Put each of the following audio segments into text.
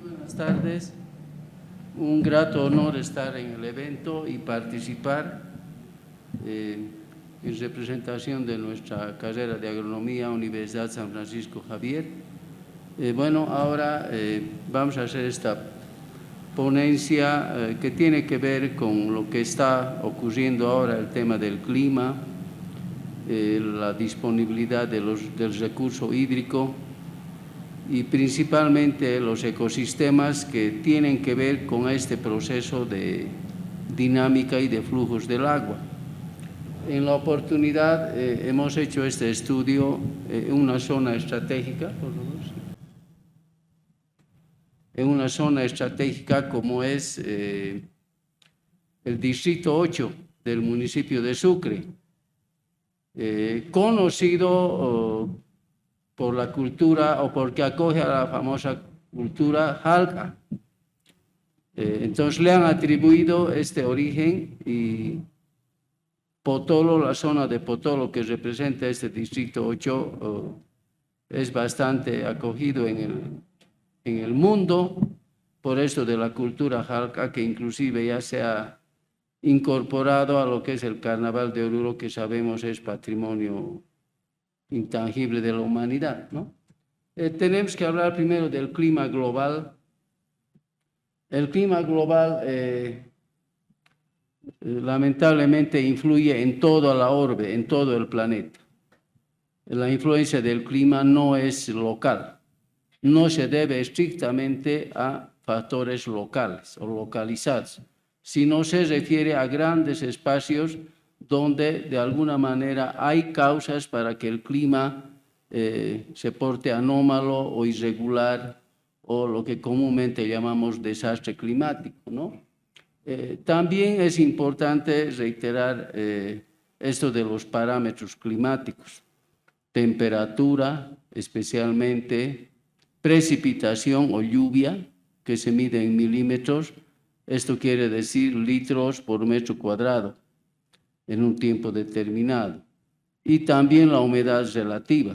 Buenas tardes. Un grato honor estar en el evento y participar en representación de nuestra carrera de agronomía, Universidad San Francisco Javier. Ahora vamos a hacer esta ponencia que tiene que ver con lo que está ocurriendo ahora, el tema del clima, la disponibilidad del recurso hídrico y principalmente los ecosistemas que tienen que ver con este proceso de dinámica y de flujos del agua. En la oportunidad hemos hecho este estudio en una zona estratégica, por favor. En una zona estratégica como es el distrito 8 del municipio de Sucre, conocido por la cultura o porque acoge a la famosa cultura Jalca. Entonces le han atribuido este origen y Potolo, la zona de Potolo que representa este distrito 8, es bastante acogido en el mundo por esto de la cultura Jalca, que inclusive ya se ha incorporado a lo que es el Carnaval de Oruro, que sabemos es patrimonio intangible de la humanidad, ¿no? Tenemos que hablar primero del clima global. El clima global lamentablemente influye en toda la orbe, en todo el planeta. La influencia del clima no es local, no se debe estrictamente a factores locales o localizados, sino se refiere a grandes espacios donde de alguna manera hay causas para que el clima se porte anómalo o irregular o lo que comúnmente llamamos desastre climático, ¿no? También es importante reiterar esto de los parámetros climáticos, temperatura especialmente, precipitación o lluvia que se mide en milímetros, esto quiere decir litros por metro cuadrado en un tiempo determinado, y también la humedad relativa,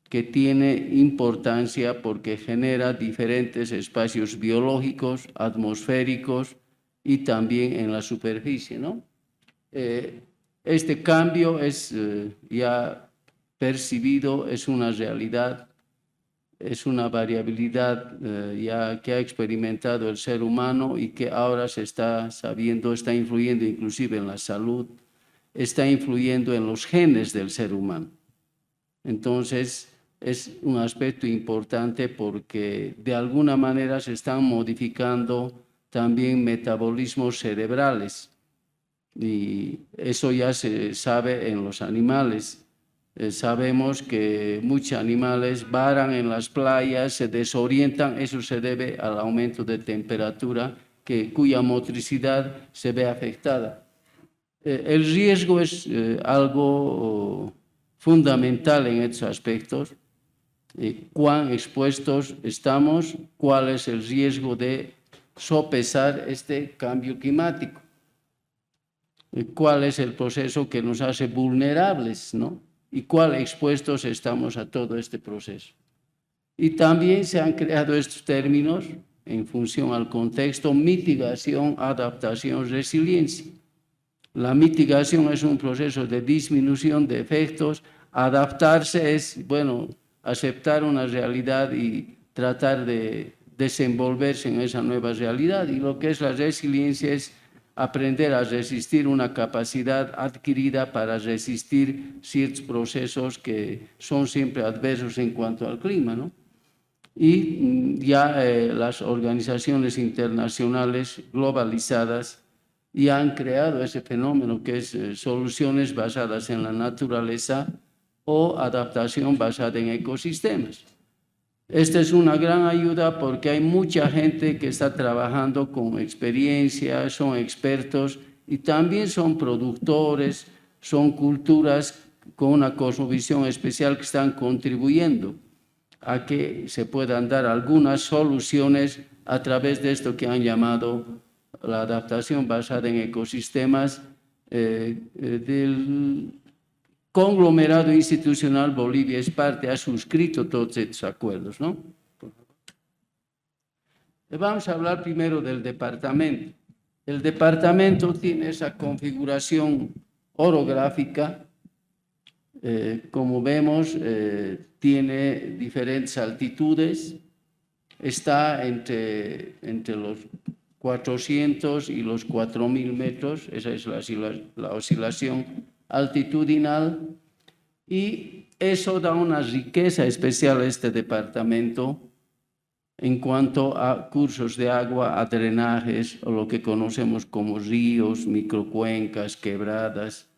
que tiene importancia porque genera diferentes espacios biológicos, atmosféricos y también en la superficie, ¿no? Este cambio es ya percibido, es una realidad, es una variabilidad ya que ha experimentado el ser humano y que ahora se está sabiendo, está influyendo inclusive en la salud, está influyendo en los genes del ser humano. Entonces, es un aspecto importante porque de alguna manera se están modificando también metabolismos cerebrales y eso ya se sabe en los animales. Sabemos que muchos animales varan en las playas, se desorientan, eso se debe al aumento de temperatura cuya motricidad se ve afectada. El riesgo es algo fundamental en estos aspectos. Cuán expuestos estamos, cuál es el riesgo de sopesar este cambio climático, cuál es el proceso que nos hace vulnerables, ¿no? Y cuál expuestos estamos a todo este proceso. Y también se han creado estos términos en función al contexto: mitigación, adaptación, resiliencia. La mitigación es un proceso de disminución de efectos, adaptarse es, aceptar una realidad y tratar de desenvolverse en esa nueva realidad, y lo que es la resiliencia es aprender a resistir, una capacidad adquirida para resistir ciertos procesos que son siempre adversos en cuanto al clima, ¿no? Y ya las organizaciones internacionales globalizadas ya han creado ese fenómeno que es soluciones basadas en la naturaleza o adaptación basada en ecosistemas. Esta es una gran ayuda porque hay mucha gente que está trabajando con experiencia, son expertos y también son productores, son culturas con una cosmovisión especial que están contribuyendo a que se puedan dar algunas soluciones a través de esto que han llamado la adaptación basada en ecosistemas del conglomerado institucional. Bolivia es parte, ha suscrito todos estos acuerdos, ¿no? Vamos a hablar primero del departamento. El departamento tiene esa configuración orográfica. Como vemos, tiene diferentes altitudes. Está entre los 400 y los 4.000 metros. Esa es la oscilación altitudinal. Y eso da una riqueza especial a este departamento en cuanto a cursos de agua, a drenajes, o lo que conocemos como ríos, microcuencas, quebradas,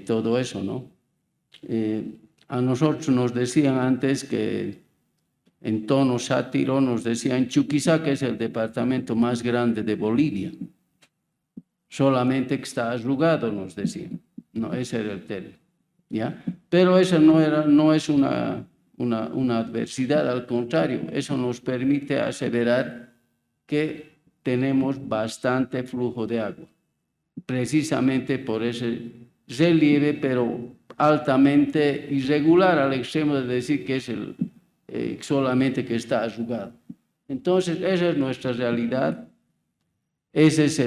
todo eso, ¿no? A nosotros nos decían antes que, en tono sátiro, nos decían Chuquisaca es el departamento más grande de Bolivia. Solamente que está arrugado, nos decían. No, ese era el término, ¿ya? Pero eso no es una adversidad, al contrario, eso nos permite aseverar que tenemos bastante flujo de agua, precisamente por ese relieve, pero altamente irregular, al extremo de decir que es solamente que está arrugado. Entonces, esa es nuestra realidad, ese es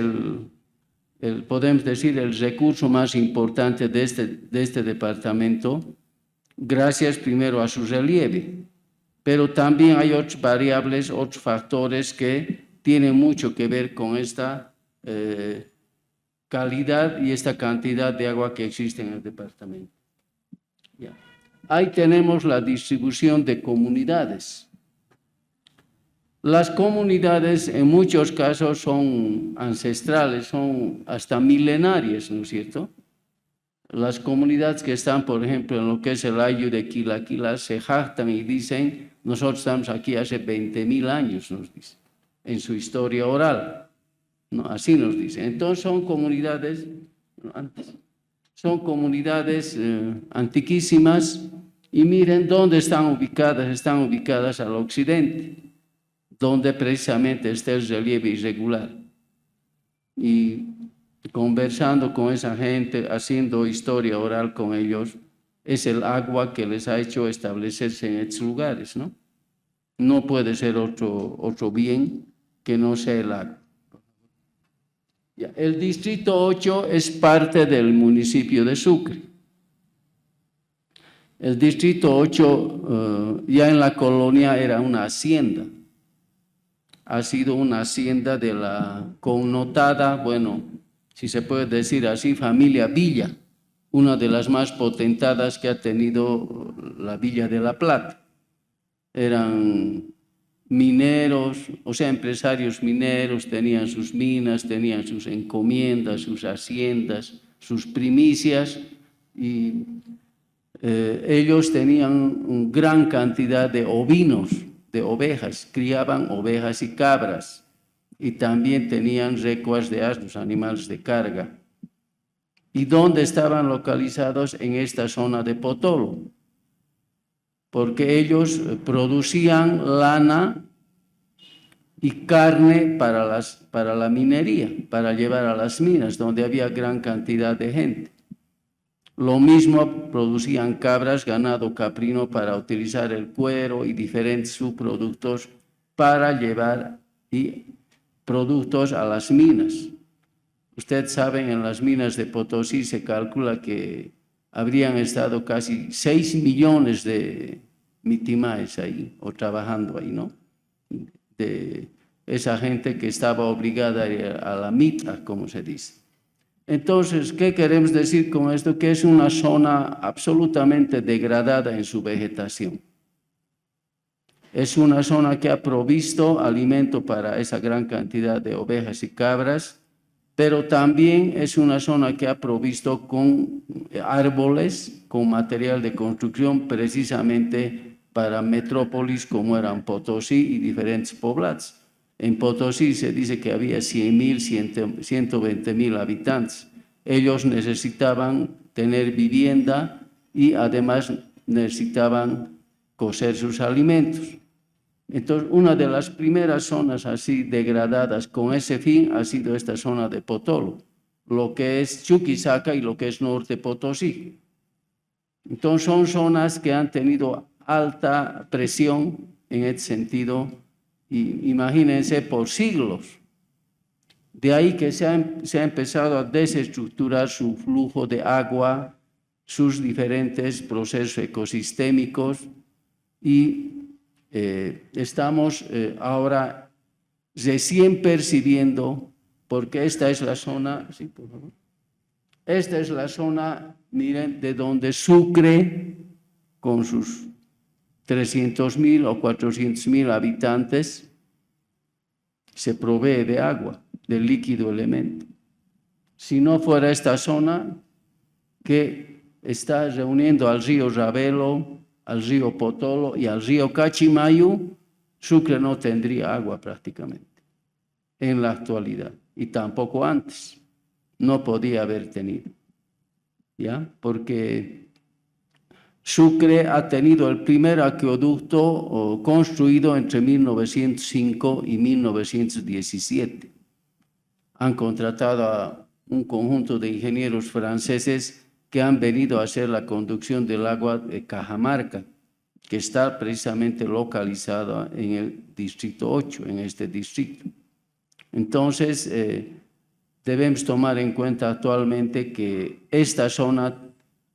podemos decir, el recurso más importante de este departamento, gracias primero a su relieve, pero también hay otras variables, otros factores que tienen mucho que ver con esta calidad y esta cantidad de agua que existe en el departamento. Ya. Ahí tenemos la distribución de comunidades. Las comunidades en muchos casos son ancestrales, son hasta milenarias, ¿no es cierto? Las comunidades que están, por ejemplo, en lo que es el Ayllu de Quilaquila, se jactan y dicen, nosotros estamos aquí hace 20.000 años, nos dicen, en su historia oral. ¿No? Así nos dicen. Entonces son comunidades, antiquísimas, y miren dónde están ubicadas al occidente, donde precisamente está el relieve irregular. Y conversando con esa gente, haciendo historia oral con ellos, es el agua que les ha hecho establecerse en estos lugares, ¿no? No puede ser otro bien que no sea el agua. El distrito 8 es parte del municipio de Sucre. El distrito 8 ya en la colonia era una hacienda. Ha sido una hacienda de la connotada, bueno, si se puede decir así, familia Villa, una de las más potentadas que ha tenido la Villa de La Plata. Eran mineros, o sea, empresarios mineros, tenían sus minas, tenían sus encomiendas, sus haciendas, sus primicias, y ellos tenían gran cantidad de ovinos, de ovejas, criaban ovejas y cabras, y también tenían recuas de asnos, animales de carga. ¿Y dónde estaban localizados? En esta zona de Potolo, porque ellos producían lana y carne para la minería, para llevar a las minas, donde había gran cantidad de gente. Lo mismo producían cabras, ganado caprino para utilizar el cuero y diferentes subproductos para llevar productos a las minas. Ustedes saben, en las minas de Potosí se calcula que habrían estado casi 6 millones de mitimaes ahí, o trabajando ahí, ¿no? De esa gente que estaba obligada a la mita, como se dice. Entonces, ¿qué queremos decir con esto? Que es una zona absolutamente degradada en su vegetación. Es una zona que ha provisto alimento para esa gran cantidad de ovejas y cabras, pero también es una zona que ha provisto con árboles, con material de construcción, precisamente para metrópolis como eran Potosí y diferentes poblados. En Potosí se dice que había 100.000, 120.000 habitantes. Ellos necesitaban tener vivienda y además necesitaban cocer sus alimentos. Entonces, una de las primeras zonas así degradadas con ese fin ha sido esta zona de Potolo, lo que es Chuquisaca y lo que es Norte Potosí. Entonces, son zonas que han tenido alta presión en este sentido y imagínense por siglos. De ahí que se ha empezado a desestructurar su flujo de agua, sus diferentes procesos ecosistémicos y estamos ahora recién percibiendo, porque esta es la zona, sí, por favor. Esta es la zona, miren, de donde Sucre, con sus 300.000 o 400.000 habitantes, se provee de agua, del líquido elemento. Si no fuera esta zona que está reuniendo al río Ravelo, al río Potolo y al río Cachimayu, Sucre no tendría agua prácticamente en la actualidad y tampoco antes. No podía haber tenido, ¿ya? Porque Sucre ha tenido el primer acueducto construido entre 1905 y 1917. Han contratado a un conjunto de ingenieros franceses que han venido a hacer la conducción del agua de Cajamarca, que está precisamente localizada en el distrito 8, en este distrito. Entonces, debemos tomar en cuenta actualmente que esta zona,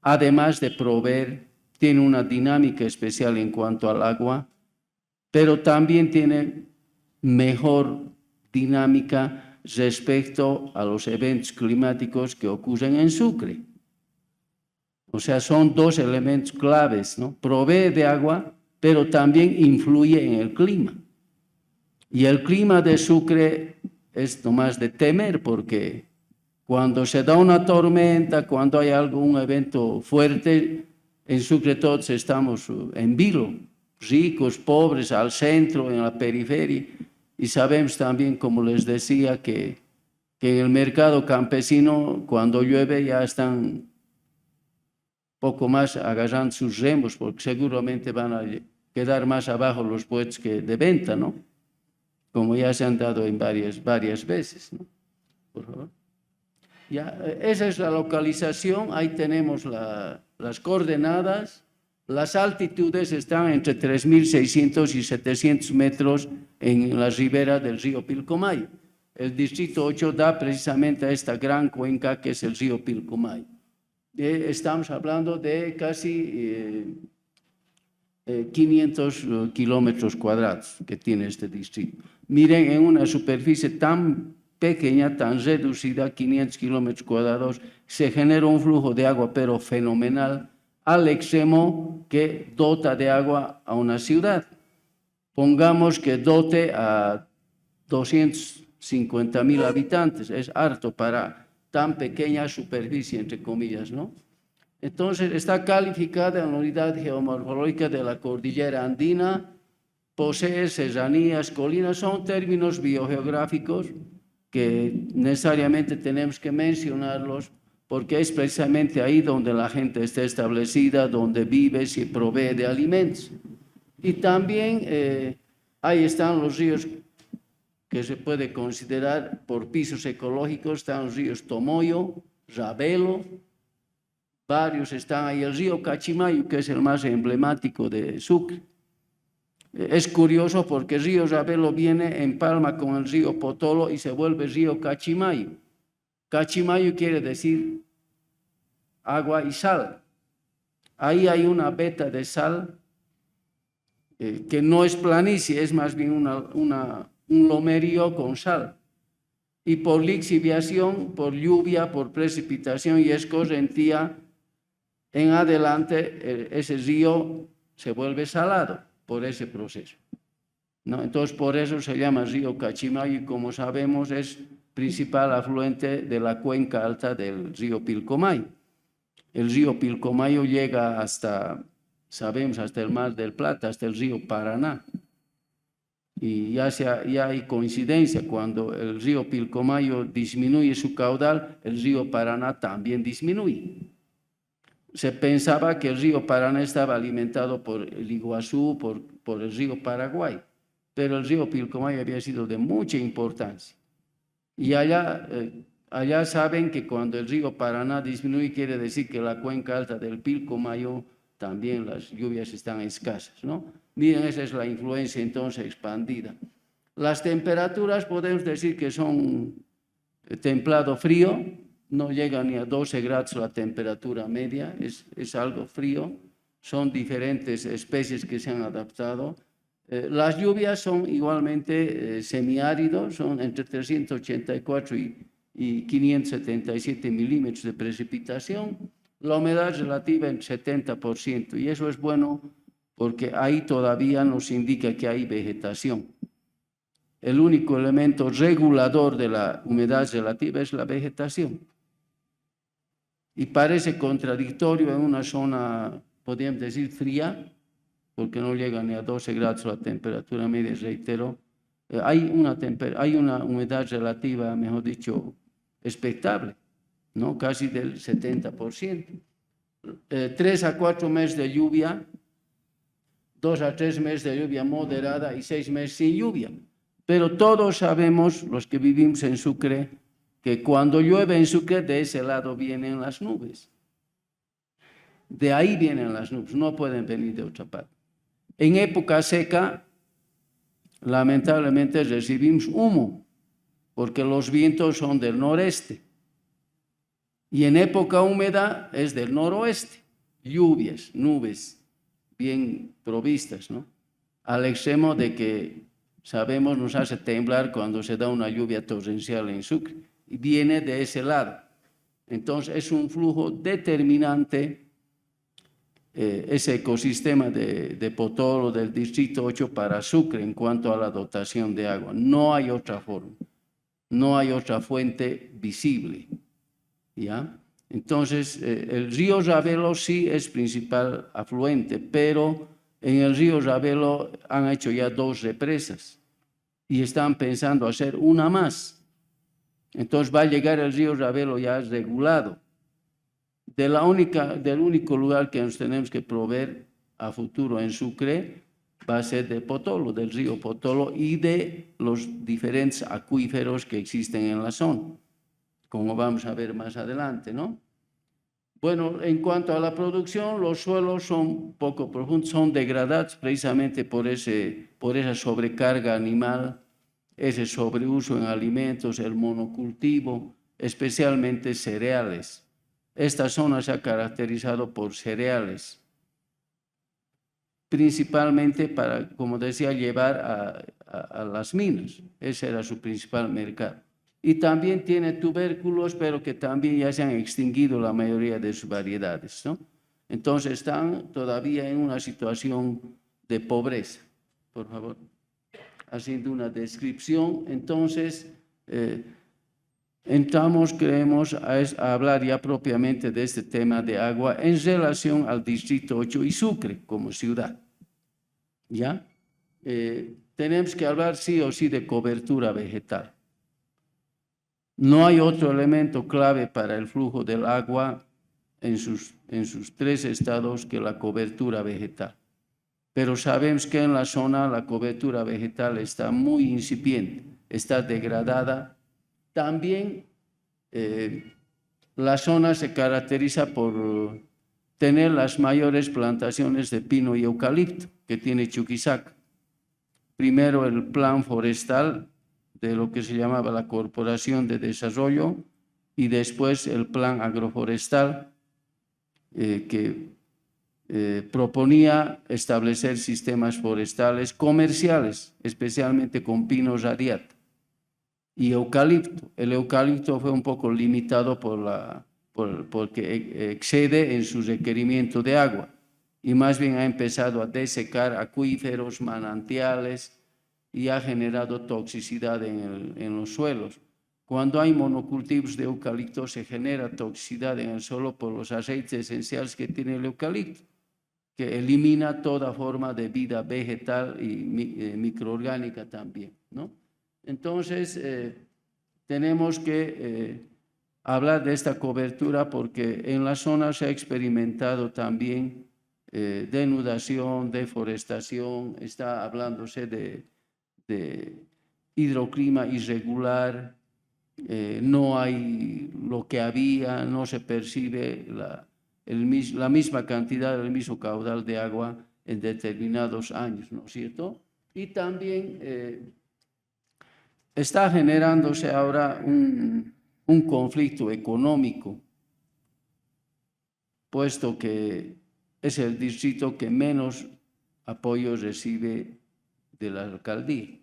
además de proveer, tiene una dinámica especial en cuanto al agua, pero también tiene mejor dinámica respecto a los eventos climáticos que ocurren en Sucre. O sea, son dos elementos claves, ¿no? Provee de agua, pero también influye en el clima. Y el clima de Sucre es nomás de temer, porque cuando se da una tormenta, cuando hay algún evento fuerte, en Sucre todos estamos en vilo, ricos, pobres, al centro, en la periferia, y sabemos también, como les decía, que en el mercado campesino, cuando llueve, ya están poco más agarrando sus remos, porque seguramente van a quedar más abajo los puestos que de venta, ¿no? Como ya se han dado en varias veces, ¿no? Por favor. Ya, esa es la localización, ahí tenemos las coordenadas. Las altitudes están entre 3.600 y 700 metros en la ribera del río Pilcomayo. El distrito 8 da precisamente a esta gran cuenca que es el río Pilcomayo. Estamos hablando de casi 500 kilómetros cuadrados que tiene este distrito. Miren, en una superficie tan pequeña, tan reducida, 500 kilómetros cuadrados, se genera un flujo de agua, pero fenomenal, al extremo que dota de agua a una ciudad. Pongamos que dote a 250.000 habitantes, es harto para tan pequeña superficie, entre comillas, ¿no? Entonces, está calificada en la unidad geomorfológica de la cordillera andina, posee serranías, colinas, son términos biogeográficos que necesariamente tenemos que mencionarlos porque es precisamente ahí donde la gente está establecida, donde vive, se provee de alimentos. Y también ahí están los ríos que se puede considerar por pisos ecológicos, están los ríos Tomoyo, Ravelo, varios están ahí, el río Cachimayu, que es el más emblemático de Sucre. Es curioso porque el río Ravelo viene en palma con el río Potolo y se vuelve río Cachimayu. Cachimayu quiere decir agua y sal. Ahí hay una veta de sal que no es planicie, es más bien un lomerío con sal. Y por lixiviación, por lluvia, por precipitación y escorrentía, en adelante ese río se vuelve salado por ese proceso, ¿no? Entonces, por eso se llama río Cachimayu y, como sabemos, es principal afluente de la cuenca alta del río Pilcomayo. El río Pilcomayo llega hasta, sabemos, hasta el Mar del Plata, hasta el río Paraná. Y ya hay coincidencia, cuando el río Pilcomayo disminuye su caudal, el río Paraná también disminuye. Se pensaba que el río Paraná estaba alimentado por el Iguazú, por el río Paraguay, pero el río Pilcomayo había sido de mucha importancia. Y allá saben que cuando el río Paraná disminuye, quiere decir que la cuenca alta del Pilcomayo también las lluvias están escasas, ¿no? Miren, esa es la influencia entonces expandida. Las temperaturas podemos decir que son templado-frío, no llega ni a 12 grados la temperatura media, es algo frío, son diferentes especies que se han adaptado. Las lluvias son igualmente semiáridos, son entre 384 y 577 milímetros de precipitación, la humedad relativa en 70%, y eso es bueno porque ahí todavía nos indica que hay vegetación. El único elemento regulador de la humedad relativa es la vegetación. Y parece contradictorio en una zona, podríamos decir, fría, porque no llega ni a 12 grados la temperatura media, reitero. Hay una humedad relativa, mejor dicho, expectable, ¿no? Casi del 70%. 3 a 4 meses de lluvia, 2 a 3 meses de lluvia moderada y 6 meses sin lluvia. Pero todos sabemos, los que vivimos en Sucre, que cuando llueve en Sucre, de ese lado vienen las nubes. De ahí vienen las nubes, no pueden venir de otra parte. En época seca, lamentablemente recibimos humo, porque los vientos son del noreste. Y en época húmeda es del noroeste. Lluvias, nubes bien provistas, ¿no? Al extremo de que sabemos nos hace temblar cuando se da una lluvia torrencial en Sucre. Y viene de ese lado. Entonces es un flujo determinante ese ecosistema de Potolo del Distrito 8 para Sucre en cuanto a la dotación de agua. No hay otra forma, no hay otra fuente visible, ¿ya? Entonces, el río Ravelo sí es principal afluente, pero en el río Ravelo han hecho ya 2 represas y están pensando hacer una más. Entonces va a llegar el río Ravelo ya regulado. Del único lugar que nos tenemos que proveer a futuro en Sucre va a ser de Potolo, del río Potolo y de los diferentes acuíferos que existen en la zona, como vamos a ver más adelante, ¿no? Bueno, en cuanto a la producción, los suelos son poco profundos, son degradados precisamente por esa sobrecarga animal, ese sobreuso en alimentos, el monocultivo, especialmente cereales. Esta zona se ha caracterizado por cereales, principalmente para, como decía, llevar a las minas. Ese era su principal mercado. Y también tiene tubérculos, pero que también ya se han extinguido la mayoría de sus variedades, ¿no? Entonces están todavía en una situación de pobreza. Por favor, haciendo una descripción, entonces entramos, creemos, a hablar ya propiamente de este tema de agua en relación al Distrito 8 y Sucre como ciudad. ¿Ya? Tenemos que hablar sí o sí de cobertura vegetal. No hay otro elemento clave para el flujo del agua en sus 3 estados que la cobertura vegetal. Pero sabemos que en la zona la cobertura vegetal está muy incipiente, está degradada. También la zona se caracteriza por tener las mayores plantaciones de pino y eucalipto que tiene Chuquisaca. Primero el plan forestal de lo que se llamaba la Corporación de Desarrollo y después el plan agroforestal que proponía establecer sistemas forestales comerciales, especialmente con pino radiata y eucalipto. El eucalipto fue un poco limitado porque excede en su requerimiento de agua y más bien ha empezado a desecar acuíferos, manantiales y ha generado toxicidad en los suelos. Cuando hay monocultivos de eucalipto se genera toxicidad en el suelo por los aceites esenciales que tiene el eucalipto, que elimina toda forma de vida vegetal y microorgánica también, ¿no? Entonces, tenemos que hablar de esta cobertura porque en la zona se ha experimentado también denudación, deforestación, está hablándose de hidroclima irregular, no hay lo que había, no se percibe la misma cantidad, el mismo caudal de agua en determinados años, ¿no es cierto? Y también está generándose ahora un conflicto económico, puesto que es el distrito que menos apoyo recibe de la alcaldía,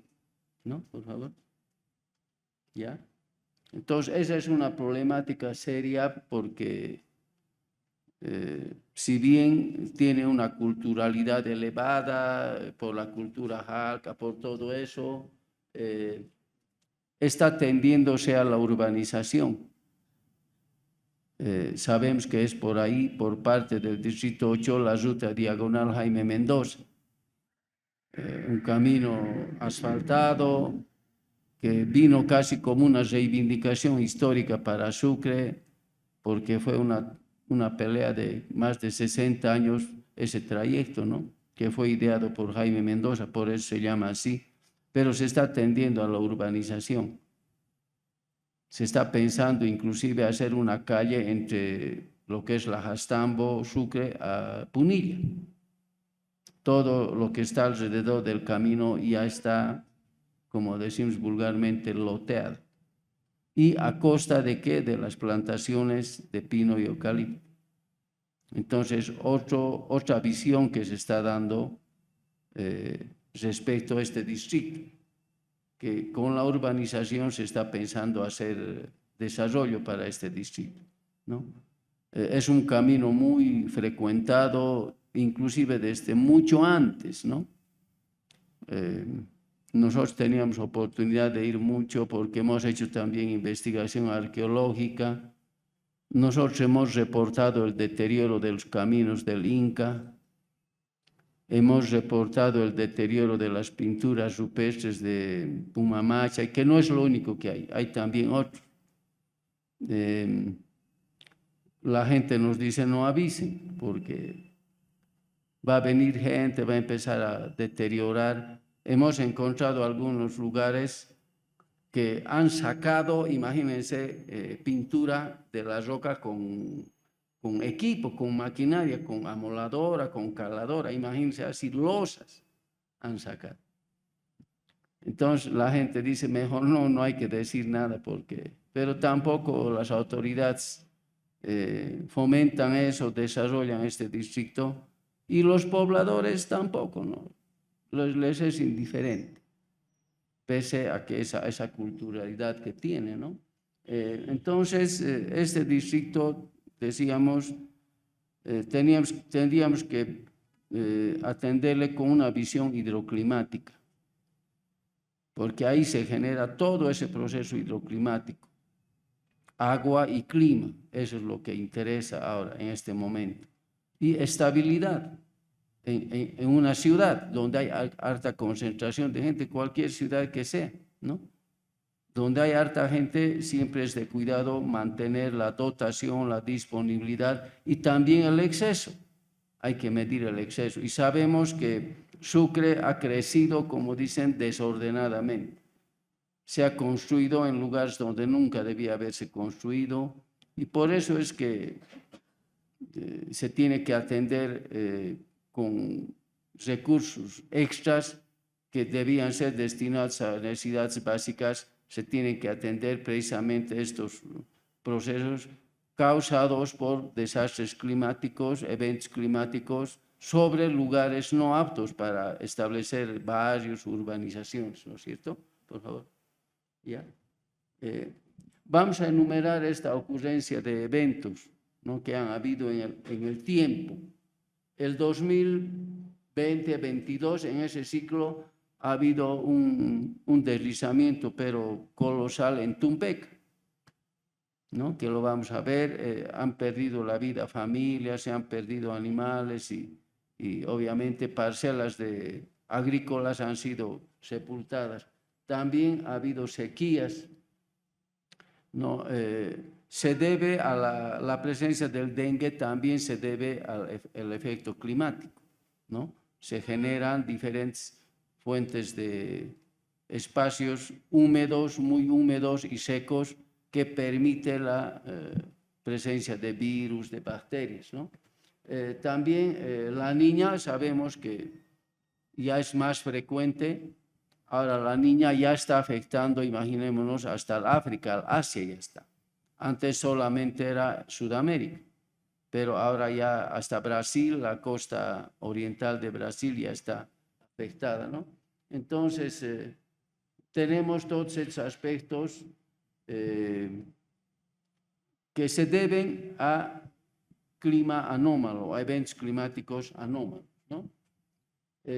¿no? Por favor. ¿Ya? Entonces, esa es una problemática seria porque si bien tiene una culturalidad elevada por la cultura jalca, por todo eso, está tendiéndose a la urbanización. Sabemos que es por ahí, por parte del Distrito 8, la ruta diagonal Jaime Mendoza. Un camino asfaltado que vino casi como una reivindicación histórica para Sucre, porque fue una pelea de más de 60 años ese trayecto, ¿no? Que fue ideado por Jaime Mendoza, por eso se llama así, pero se está tendiendo a la urbanización. Se está pensando inclusive hacer una calle entre lo que es la Jastambo, Sucre, a Punilla. Todo lo que está alrededor del camino ya está, como decimos vulgarmente, loteado. ¿Y a costa de qué? De las plantaciones de pino y eucalipto. Entonces, otra visión que se está dando respecto a este distrito, que con la urbanización se está pensando hacer desarrollo para este distrito, ¿no? Es un camino muy frecuentado, inclusive desde mucho antes, ¿no? Nosotros teníamos oportunidad de ir mucho porque hemos hecho también investigación arqueológica. Nosotros hemos reportado el deterioro de los caminos del Inca, hemos reportado el deterioro de las pinturas rupestres de Pumamacha, que no es lo único que hay también otros. La gente nos dice no avisen, porque va a venir gente, va a empezar a deteriorar. Hemos encontrado algunos lugares que han sacado, imagínense, pintura de la roca con equipo, con maquinaria, con amoladora, con caladora, imagínense así, losas han sacado. Entonces la gente dice, mejor no hay que decir nada, pero tampoco las autoridades fomentan eso, desarrollan este distrito, y los pobladores tampoco, ¿no? Les es indiferente, pese a que esa culturalidad que tiene, ¿no? Entonces, este distrito, decíamos, tendríamos que atenderle con una visión hidroclimática, porque ahí se genera todo ese proceso hidroclimático, agua y clima, eso es lo que interesa ahora en este momento, y estabilidad. En una ciudad donde hay alta concentración de gente, cualquier ciudad que sea, ¿no? Donde hay harta gente, siempre es de cuidado mantener la dotación, la disponibilidad y también el exceso. Hay que medir el exceso. Y sabemos que Sucre ha crecido, como dicen, desordenadamente. Se ha construido en lugares donde nunca debía haberse construido, y por eso es que se tiene que atender con recursos extras que debían ser destinados a necesidades básicas. Se tienen que atender precisamente estos procesos causados por desastres climáticos, eventos climáticos, sobre lugares no aptos para establecer barrios, urbanizaciones, ¿no es cierto? Por favor. ¿Ya? Vamos a enumerar esta ocurrencia de eventos, ¿no?, que han habido en el tiempo. El 2020-22, en ese ciclo, ha habido un deslizamiento, pero colosal, en Tumpec, ¿no?, que lo vamos a ver. Han perdido la vida familias, se han perdido animales y obviamente parcelas agrícolas han sido sepultadas. También ha habido sequías, ¿no? Se debe a la presencia del dengue, también se debe al efecto climático, ¿no? Se generan diferentes fuentes de espacios húmedos, muy húmedos y secos, que permite la presencia de virus, de bacterias, ¿no? También la niña, sabemos que ya es más frecuente Ahora la niña ya está afectando, imaginémonos, hasta el África, el Asia ya está. Antes solamente era Sudamérica, pero ahora ya hasta Brasil, la costa oriental de Brasil ya está afectada, ¿no? Entonces, tenemos todos esos aspectos que se deben a clima anómalo, a eventos climáticos anómalos, ¿no?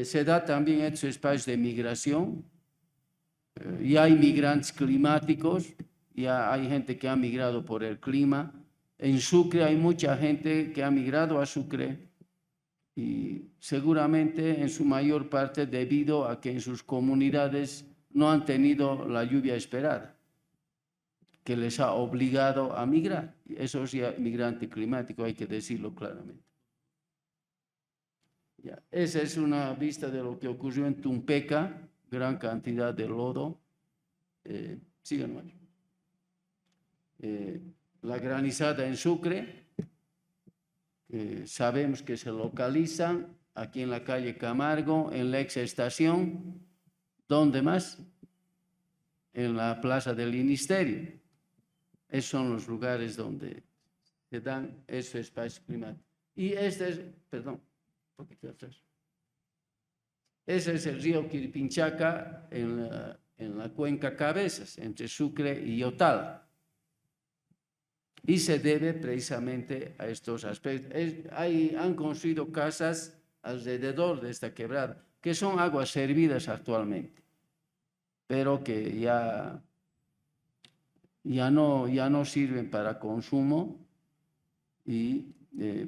Se da también estos espacios de migración, y hay migrantes climáticos, ya hay gente que ha migrado por el clima. En Sucre hay mucha gente que ha migrado a Sucre y seguramente en su mayor parte debido a que en sus comunidades no han tenido la lluvia esperada, que les ha obligado a migrar. Eso es ya migrante climático, hay que decirlo claramente. Ya. Esa es una vista de lo que ocurrió en Tumpeca, gran cantidad de lodo. Síganos. La granizada en Sucre, sabemos que se localizan aquí en la calle Camargo, en la ex estación. ¿Dónde más? En la plaza del Ministerio. Esos son los lugares donde se dan esos espacios climáticos. Y este es, perdón, un poquito atrás. Ese es el río Quiripinchaca en la cuenca Cabezas, entre Sucre y Yotala. Y se debe precisamente a estos aspectos. Han construido casas alrededor de esta quebrada, que son aguas servidas actualmente, pero que ya no sirven para consumo,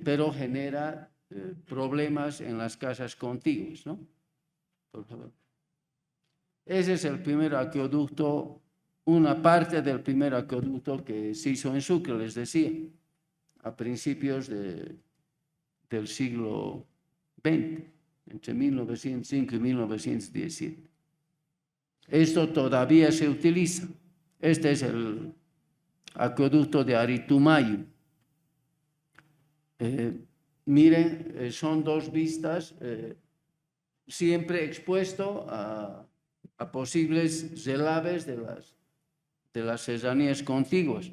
pero genera problemas en las casas contiguas, ¿no? Por favor. Ese es el primer acueducto, una parte del primer acueducto que se hizo en Sucre, les decía, a principios del siglo XX, entre 1905 y 1917. Esto todavía se utiliza. Este es el acueducto de Aritumayo. Miren, son dos vistas, siempre expuesto a posibles relaves de las serranías contiguas,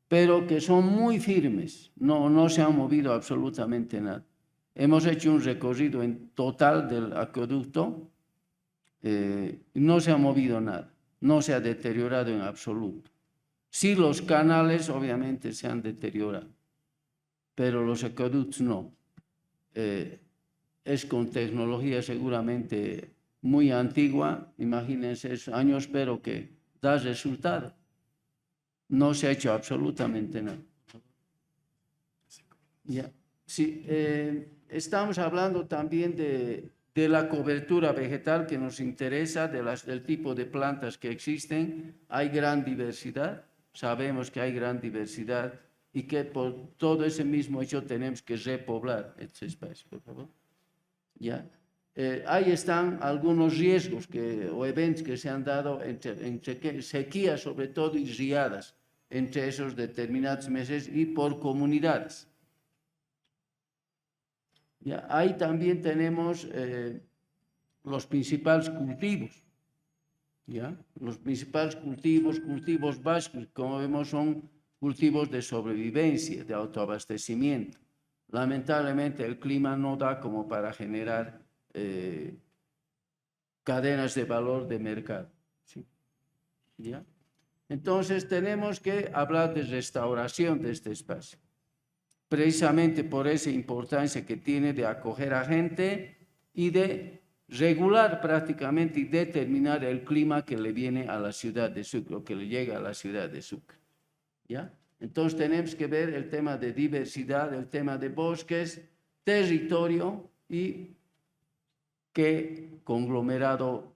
pero que son muy firmes, no se ha movido absolutamente nada. Hemos hecho un recorrido en total del acueducto, no se ha movido nada, no se ha deteriorado en absoluto. Sí, los canales obviamente se han deteriorado, pero los acueductos no. Es con tecnología seguramente muy antigua, imagínense esos años, pero que da resultado. No se ha hecho absolutamente nada. Ya. Sí, estamos hablando también de la cobertura vegetal que nos interesa, del tipo de plantas que existen. Hay gran diversidad, sabemos que hay gran diversidad y que por todo ese mismo hecho tenemos que repoblar este espacio, por favor. ¿Ya? Ahí están algunos riesgos o eventos que se han dado entre sequías sobre todo y riadas entre esos determinados meses y por comunidades. ¿Ya? Ahí también tenemos los principales cultivos. ¿Ya? Los principales cultivos básicos, como vemos, son cultivos de sobrevivencia, de autoabastecimiento. Lamentablemente el clima no da como para generar cadenas de valor de mercado. ¿Sí? ¿Ya? Entonces tenemos que hablar de restauración de este espacio, precisamente por esa importancia que tiene de acoger a gente y de regular prácticamente y determinar el clima que le viene a la ciudad de Sucre, o que le llega a la ciudad de Sucre. ¿Ya? Entonces tenemos que ver el tema de diversidad, el tema de bosques, territorio y qué conglomerado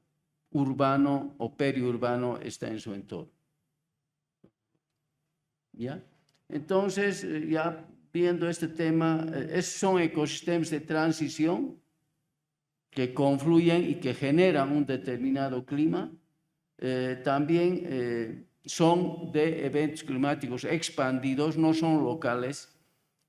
urbano o periurbano está en su entorno. ¿Ya? Entonces, ya viendo este tema, son ecosistemas de transición que confluyen y que generan un determinado clima. También son de eventos climáticos expandidos, no son locales.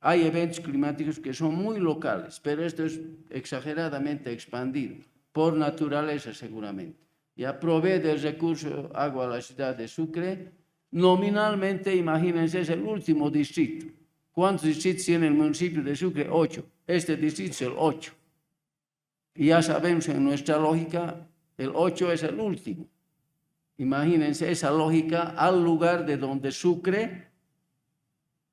Hay eventos climáticos que son muy locales, pero esto es exageradamente expandido, por naturaleza seguramente. ya provee del recurso agua a la ciudad de Sucre. Nominalmente, imagínense, es el último distrito. ¿Cuántos distritos tiene el municipio de Sucre? 8. Este distrito es el 8. Y ya sabemos en nuestra lógica, el 8 es el último. Imagínense esa lógica al lugar de donde Sucre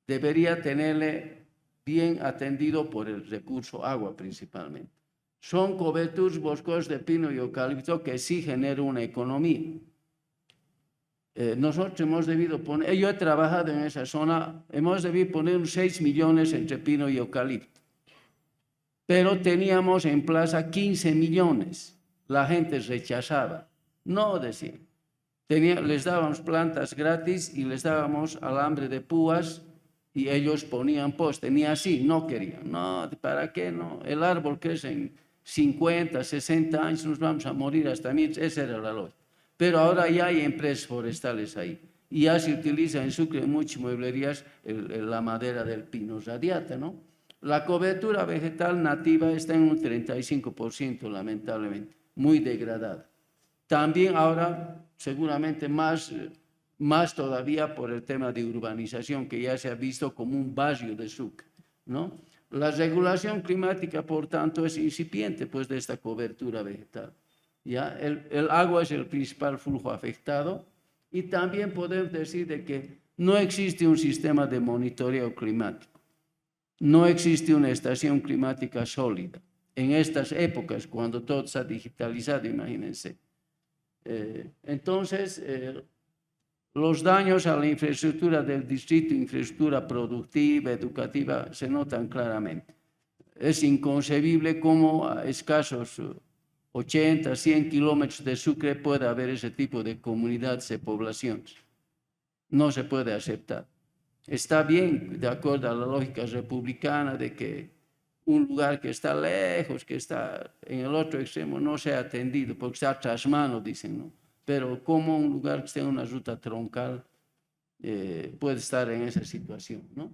debería tenerle bien atendido por el recurso agua principalmente. Son coberturas boscosas de pino y eucalipto que sí generan una economía. Nosotros hemos debido poner, yo he trabajado en esa zona, hemos debido poner unos 6 millones entre pino y eucalipto. Pero teníamos en plaza 15 millones. La gente rechazaba. No, decían. Les dábamos plantas gratis y les dábamos alambre de púas y ellos ponían poste. Ni así, no querían. No, ¿para qué no? El árbol crece en 50, 60 años, nos vamos a morir hasta 1000. Esa era la lógica. Pero ahora ya hay empresas forestales ahí. Y ya se utiliza en Sucre en muchas mueblerías la madera del pino radiata, ¿no? La cobertura vegetal nativa está en un 35%, lamentablemente, muy degradada. También ahora, seguramente más todavía por el tema de urbanización, que ya se ha visto como un barrio de Sucre, ¿no? La regulación climática, por tanto, es incipiente pues, de esta cobertura vegetal. ¿Ya? El agua es el principal flujo afectado y también podemos decir de que no existe un sistema de monitoreo climático. No existe una estación climática sólida. En estas épocas, cuando todo está digitalizado, imagínense. Entonces, los daños a la infraestructura del distrito, infraestructura productiva, educativa, se notan claramente. Es inconcebible cómo a escasos 80, 100 kilómetros de Sucre puede haber ese tipo de comunidades y poblaciones. No se puede aceptar. Está bien, de acuerdo a la lógica republicana, de que un lugar que está lejos, que está en el otro extremo, no sea atendido, porque está tras mano, dicen, ¿no? Pero como un lugar que esté en una ruta troncal puede estar en esa situación, ¿no?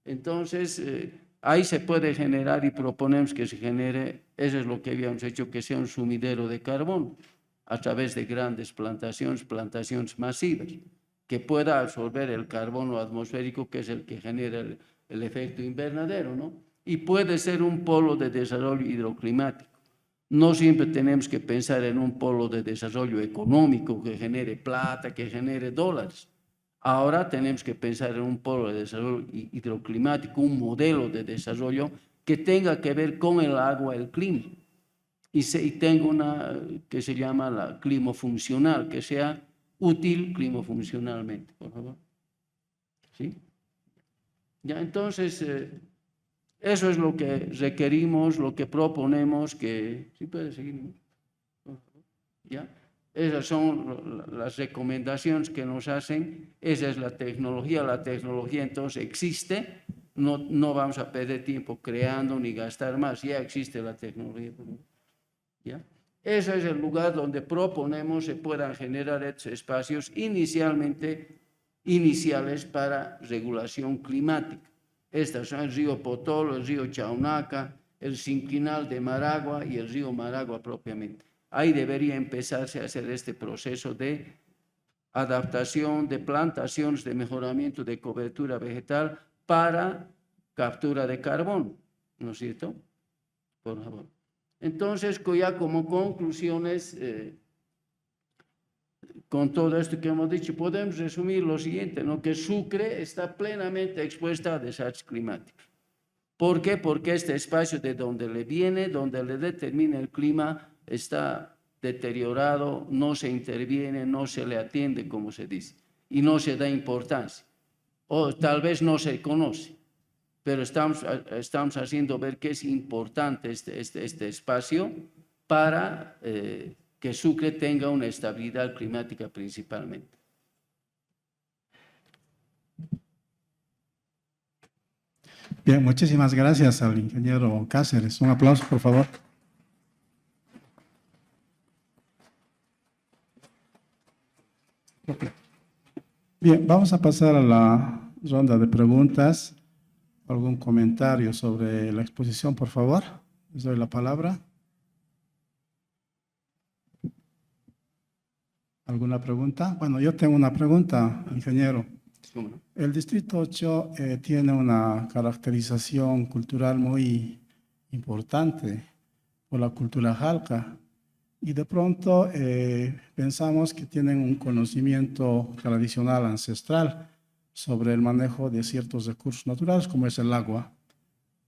Entonces, ahí se puede generar y proponemos que se genere, eso es lo que habíamos hecho, que sea un sumidero de carbón a través de grandes plantaciones masivas, que pueda absorber el carbono atmosférico, que es el que genera el efecto invernadero, ¿no? Y puede ser un polo de desarrollo hidroclimático. No siempre tenemos que pensar en un polo de desarrollo económico que genere plata, que genere dólares. Ahora tenemos que pensar en un polo de desarrollo hidroclimático, un modelo de desarrollo que tenga que ver con el agua, el clima. Y tenga una que se llama la climofuncional, que sea útil climofuncionalmente, por favor. ¿Sí? Ya, entonces, eso es lo que requerimos, lo que proponemos, que... ¿Sí puede seguir? ¿Ya? Esas son las recomendaciones que nos hacen, esa es la tecnología entonces existe, no vamos a perder tiempo creando ni gastar más, ya existe la tecnología. ¿Ya? Ese es el lugar donde proponemos se puedan generar estos espacios iniciales para regulación climática. Estas son el río Potolo, el río Chaunaca, el sinclinal de Maragua y el río Maragua propiamente. Ahí debería empezarse a hacer este proceso de adaptación, de plantaciones, de mejoramiento de cobertura vegetal para captura de carbono, ¿no es cierto? Por favor. Entonces, ya como conclusiones, con todo esto que hemos dicho, podemos resumir lo siguiente, ¿no? Que Sucre está plenamente expuesta a desastres climáticos. ¿Por qué? Porque este espacio de donde le viene, donde le determina el clima, está deteriorado, no se interviene, no se le atiende, como se dice, y no se da importancia, o tal vez no se conoce, pero estamos haciendo ver que es importante este espacio para que Sucre tenga una estabilidad climática principalmente. Bien, muchísimas gracias al ingeniero Cáceres. Un aplauso, por favor. Bien, vamos a pasar a la ronda de preguntas. ¿Algún comentario sobre la exposición, por favor? Les doy la palabra. ¿Alguna pregunta? Bueno, yo tengo una pregunta, ingeniero. ¿Cómo no? El Distrito 8 tiene una caracterización cultural muy importante por la cultura jalca y de pronto pensamos que tienen un conocimiento tradicional ancestral sobre el manejo de ciertos recursos naturales como es el agua.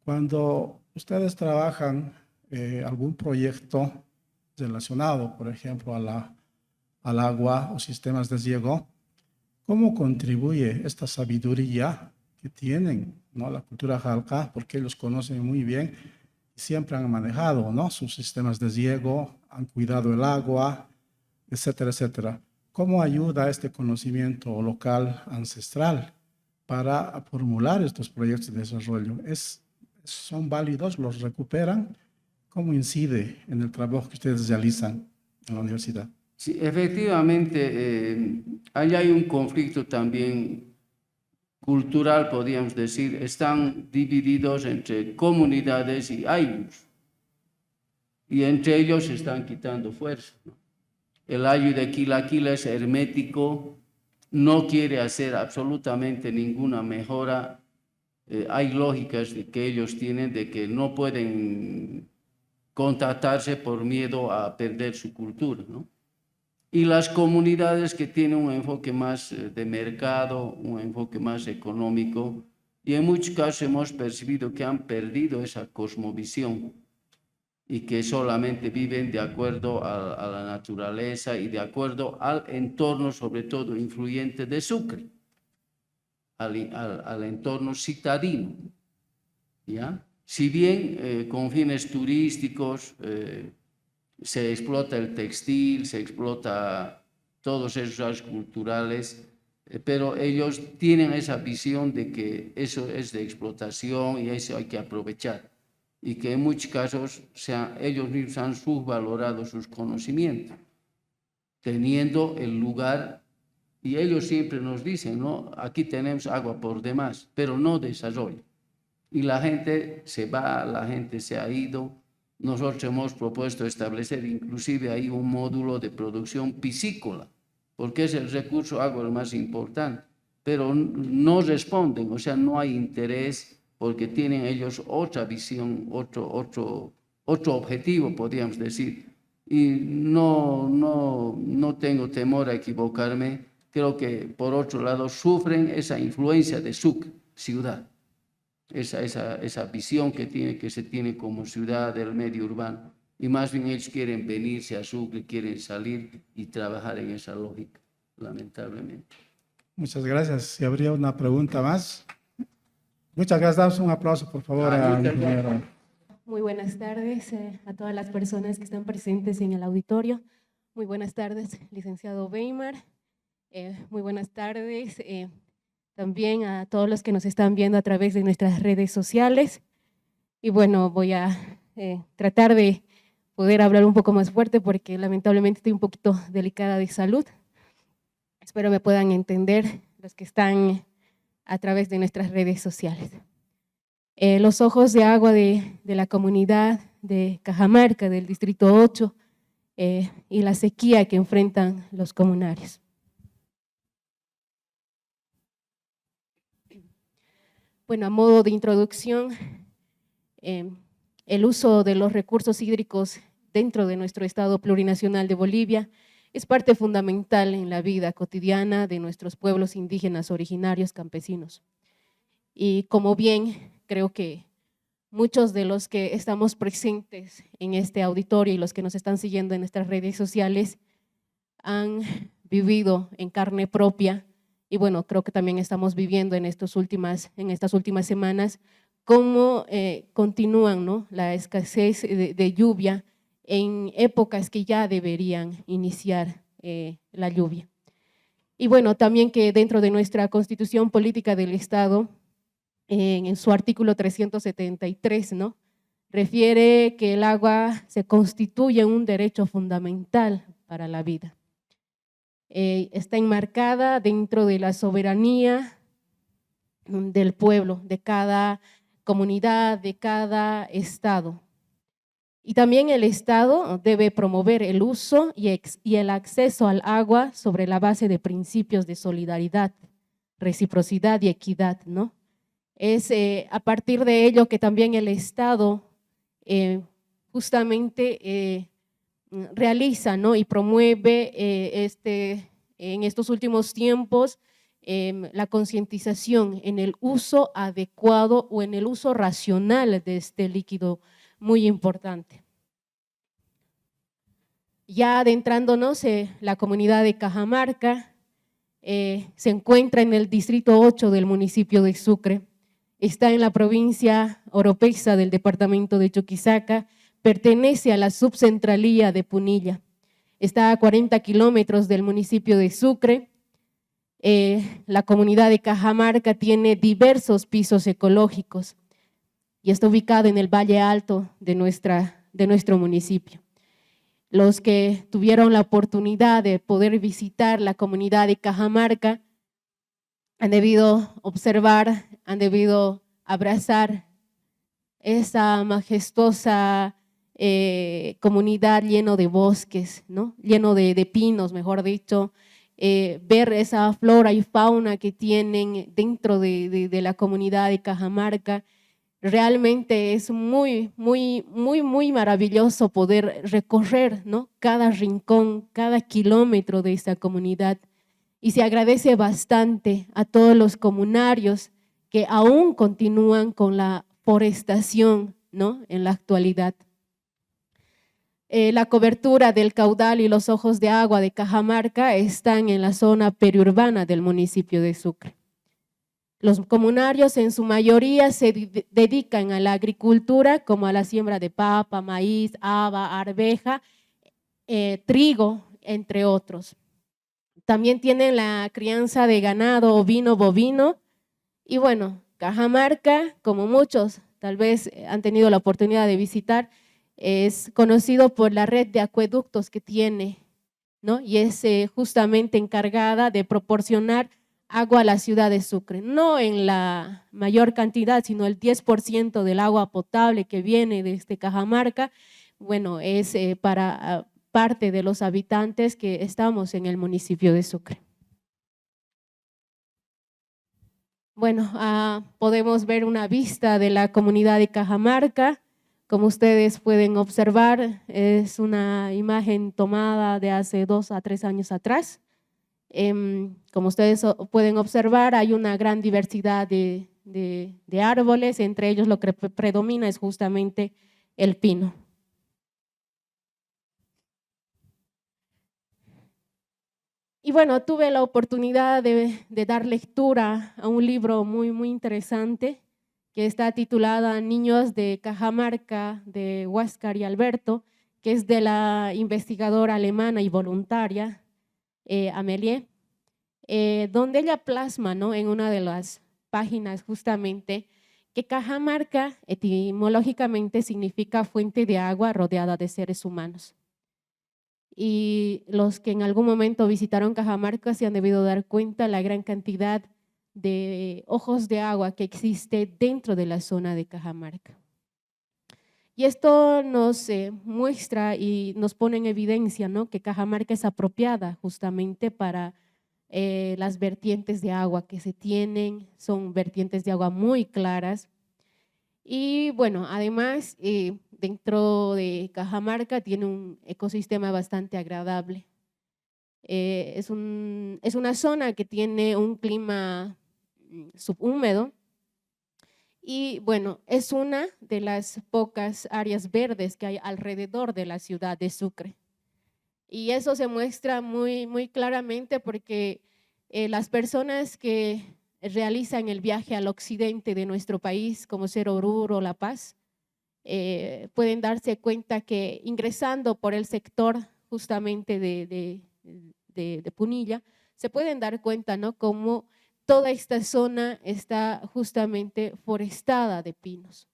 Cuando ustedes trabajan algún proyecto relacionado, por ejemplo, al agua o sistemas de riego, ¿cómo contribuye esta sabiduría que tienen, ¿no? La cultura jalca, porque ellos conocen muy bien, siempre han manejado, ¿no? Sus sistemas de riego, han cuidado el agua, etcétera, etcétera. ¿Cómo ayuda este conocimiento local ancestral para formular estos proyectos de desarrollo? ¿Son válidos? ¿Los recuperan? ¿Cómo incide en el trabajo que ustedes realizan en la universidad? Sí, efectivamente, ahí hay un conflicto también cultural, podríamos decir. Están divididos entre comunidades y ayllus, y entre ellos se están quitando fuerza, ¿no? El ayllu de Quilaquila es hermético, no quiere hacer absolutamente ninguna mejora. Hay lógicas que ellos tienen de que no pueden contactarse por miedo a perder su cultura, ¿no? Y las comunidades que tienen un enfoque más de mercado, un enfoque más económico, y en muchos casos hemos percibido que han perdido esa cosmovisión y que solamente viven de acuerdo a la naturaleza y de acuerdo al entorno, sobre todo influyente de Sucre, al entorno citadino, ¿ya? Si bien con fines turísticos se explota el textil, se explota todos esos áreas culturales, pero ellos tienen esa visión de que eso es de explotación y eso hay que aprovechar, y que en muchos casos ellos mismos han subvalorado sus conocimientos, teniendo el lugar, y ellos siempre nos dicen, ¿no? Aquí tenemos agua por demás, pero no desarrollo. Y la gente se va, la gente se ha ido. Nosotros hemos propuesto establecer inclusive ahí un módulo de producción piscícola, porque es el recurso agua el más importante, pero no responden, o sea, no hay interés porque tienen ellos otra visión, otro objetivo, podríamos decir. Y no tengo temor a equivocarme, creo que por otro lado sufren esa influencia de Sucre, ciudad. Esa visión que se tiene como ciudad del medio urbano, y más bien ellos quieren venirse a Sucre, quieren salir y trabajar en esa lógica, lamentablemente. Muchas gracias. Si habría una pregunta más. Muchas gracias. Damos un aplauso, por favor, al ingeniero. Muy buenas tardes a todas las personas que están presentes en el auditorio. Muy buenas tardes, licenciado Weimar. Muy buenas tardes también a todos los que nos están viendo a través de nuestras redes sociales. Y bueno, voy a tratar de poder hablar un poco más fuerte porque lamentablemente estoy un poquito delicada de salud. Espero me puedan entender los que están a través de nuestras redes sociales. Los ojos de agua de la comunidad de Cajamarca, del Distrito 8, y la sequía que enfrentan los comunarios. Bueno, a modo de introducción, el uso de los recursos hídricos dentro de nuestro Estado plurinacional de Bolivia es parte fundamental en la vida cotidiana de nuestros pueblos indígenas originarios campesinos. Y como bien creo que muchos de los que estamos presentes en este auditorio y los que nos están siguiendo en nuestras redes sociales han vivido en carne propia, y bueno, creo que también estamos viviendo en estas últimas semanas cómo continúan, ¿no?, la escasez de lluvia en épocas que ya deberían iniciar la lluvia. Y bueno, también que dentro de nuestra Constitución Política del Estado, en su artículo 373, ¿no?, refiere que el agua se constituye un derecho fundamental para la vida. Está enmarcada dentro de la soberanía del pueblo, de cada comunidad, de cada estado. Y también el Estado debe promover el uso y el acceso al agua sobre la base de principios de solidaridad, reciprocidad y equidad, ¿no? Es a partir de ello que también el Estado justamente realiza, ¿no? Y promueve en estos últimos tiempos la concientización en el uso adecuado o en el uso racional de este líquido muy importante. Ya adentrándonos, la comunidad de Cajamarca se encuentra en el distrito 8 del municipio de Sucre, está en la provincia oropesa del departamento de Chuquisaca, pertenece a la subcentralía de Punilla, está a 40 kilómetros del municipio de Sucre. La comunidad de Cajamarca tiene diversos pisos ecológicos y está ubicado en el Valle Alto de nuestro municipio. Los que tuvieron la oportunidad de poder visitar la comunidad de Cajamarca han debido observar, han debido abrazar esa majestuosa comunidad lleno de bosques, ¿no? Lleno de pinos, mejor dicho, ver esa flora y fauna que tienen dentro de la comunidad de Cajamarca. Realmente es muy maravilloso poder recorrer, ¿no? Cada rincón, cada kilómetro de esta comunidad. Y se agradece bastante a todos los comunarios que aún continúan con la forestación, ¿no? En la actualidad. La cobertura del caudal y los ojos de agua de Cajamarca están en la zona periurbana del municipio de Sucre. Los comunarios en su mayoría se dedican a la agricultura, como a la siembra de papa, maíz, haba, arveja, trigo, entre otros. También tienen la crianza de ganado ovino, bovino. Y bueno, Cajamarca, como muchos tal vez han tenido la oportunidad de visitar, es conocido por la red de acueductos que tiene, ¿no? Y es justamente encargada de proporcionar agua a la ciudad de Sucre, no en la mayor cantidad, sino el 10% del agua potable que viene desde Cajamarca, bueno, es para parte de los habitantes que estamos en el municipio de Sucre. Bueno, podemos ver una vista de la comunidad de Cajamarca. Como ustedes pueden observar, es una imagen tomada de hace 2 a 3 años atrás. Como ustedes pueden observar, hay una gran diversidad de árboles, entre ellos lo que predomina es justamente el pino. Y bueno, tuve la oportunidad de dar lectura a un libro muy interesante que está titulada Niños de Cajamarca, de Huáscar y Alberto, que es de la investigadora alemana y voluntaria Amelie, donde ella plasma, ¿no? En una de las páginas justamente que Cajamarca etimológicamente significa fuente de agua rodeada de seres humanos. Y los que en algún momento visitaron Cajamarca se han debido dar cuenta de la gran cantidad de ojos de agua que existe dentro de la zona de Cajamarca. Y esto nos muestra y nos pone en evidencia, ¿no? Que Cajamarca es apropiada justamente para las vertientes de agua que se tienen, son vertientes de agua muy claras. Y bueno, además dentro de Cajamarca tiene un ecosistema bastante agradable. Es una zona que tiene un clima subhúmedo y bueno, es una de las pocas áreas verdes que hay alrededor de la ciudad de Sucre. Y eso se muestra muy claramente porque las personas que realizan el viaje al occidente de nuestro país, como ser Oruro o La Paz, pueden darse cuenta que ingresando por el sector justamente de Punilla, se pueden dar cuenta, ¿no? Cómo toda esta zona está justamente forestada de pinos.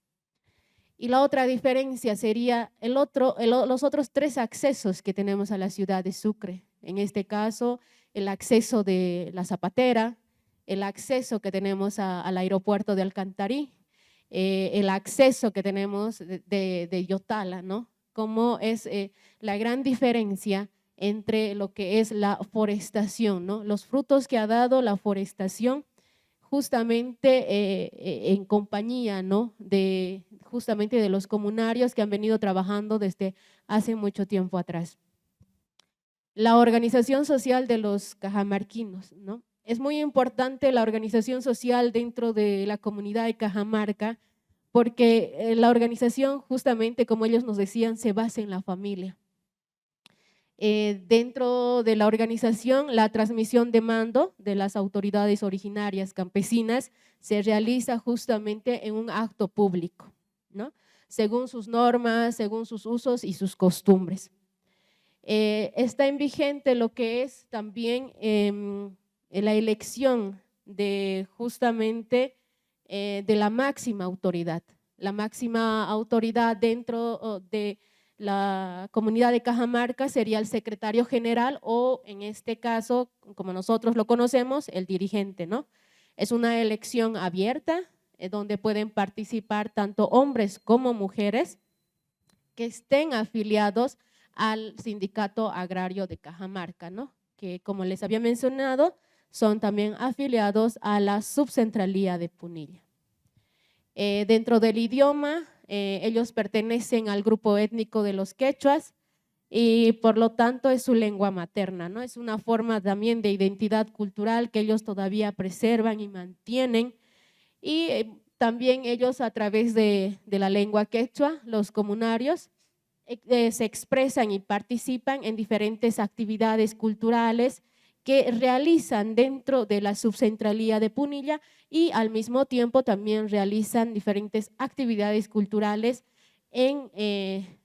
Y la otra diferencia sería los otros 3 accesos que tenemos a la ciudad de Sucre. En este caso, el acceso de La Zapatera, el acceso que tenemos al aeropuerto de Alcantarí, el acceso que tenemos de Yotala, ¿no? cómo es la gran diferencia entre lo que es la forestación, ¿no? Los frutos que ha dado la forestación justamente en compañía, ¿no? Justamente de los comunarios que han venido trabajando desde hace mucho tiempo atrás. La organización social de los cajamarquinos, ¿no? Es muy importante la organización social dentro de la comunidad de Cajamarca, porque la organización, justamente como ellos nos decían, se basa en la familia. Dentro de la organización, la transmisión de mando de las autoridades originarias campesinas se realiza justamente en un acto público, ¿no? Según sus normas, según sus usos y sus costumbres. Está en vigente lo que es también la elección de justamente de la máxima autoridad. La máxima autoridad dentro de la comunidad de Cajamarca sería el secretario general o en este caso, como nosotros lo conocemos, el dirigente, ¿no? Es una elección abierta donde pueden participar tanto hombres como mujeres que estén afiliados al Sindicato Agrario de Cajamarca, ¿no? Que como les había mencionado, son también afiliados a la Subcentralía de Punilla. Dentro del idioma, ellos pertenecen al grupo étnico de los quechuas y por lo tanto es su lengua materna, ¿no? Es una forma también de identidad cultural que ellos todavía preservan y mantienen y también ellos a través de la lengua quechua, los comunarios, se expresan y participan en diferentes actividades culturales que realizan dentro de la Subcentralía de Punilla y al mismo tiempo también realizan diferentes actividades culturales en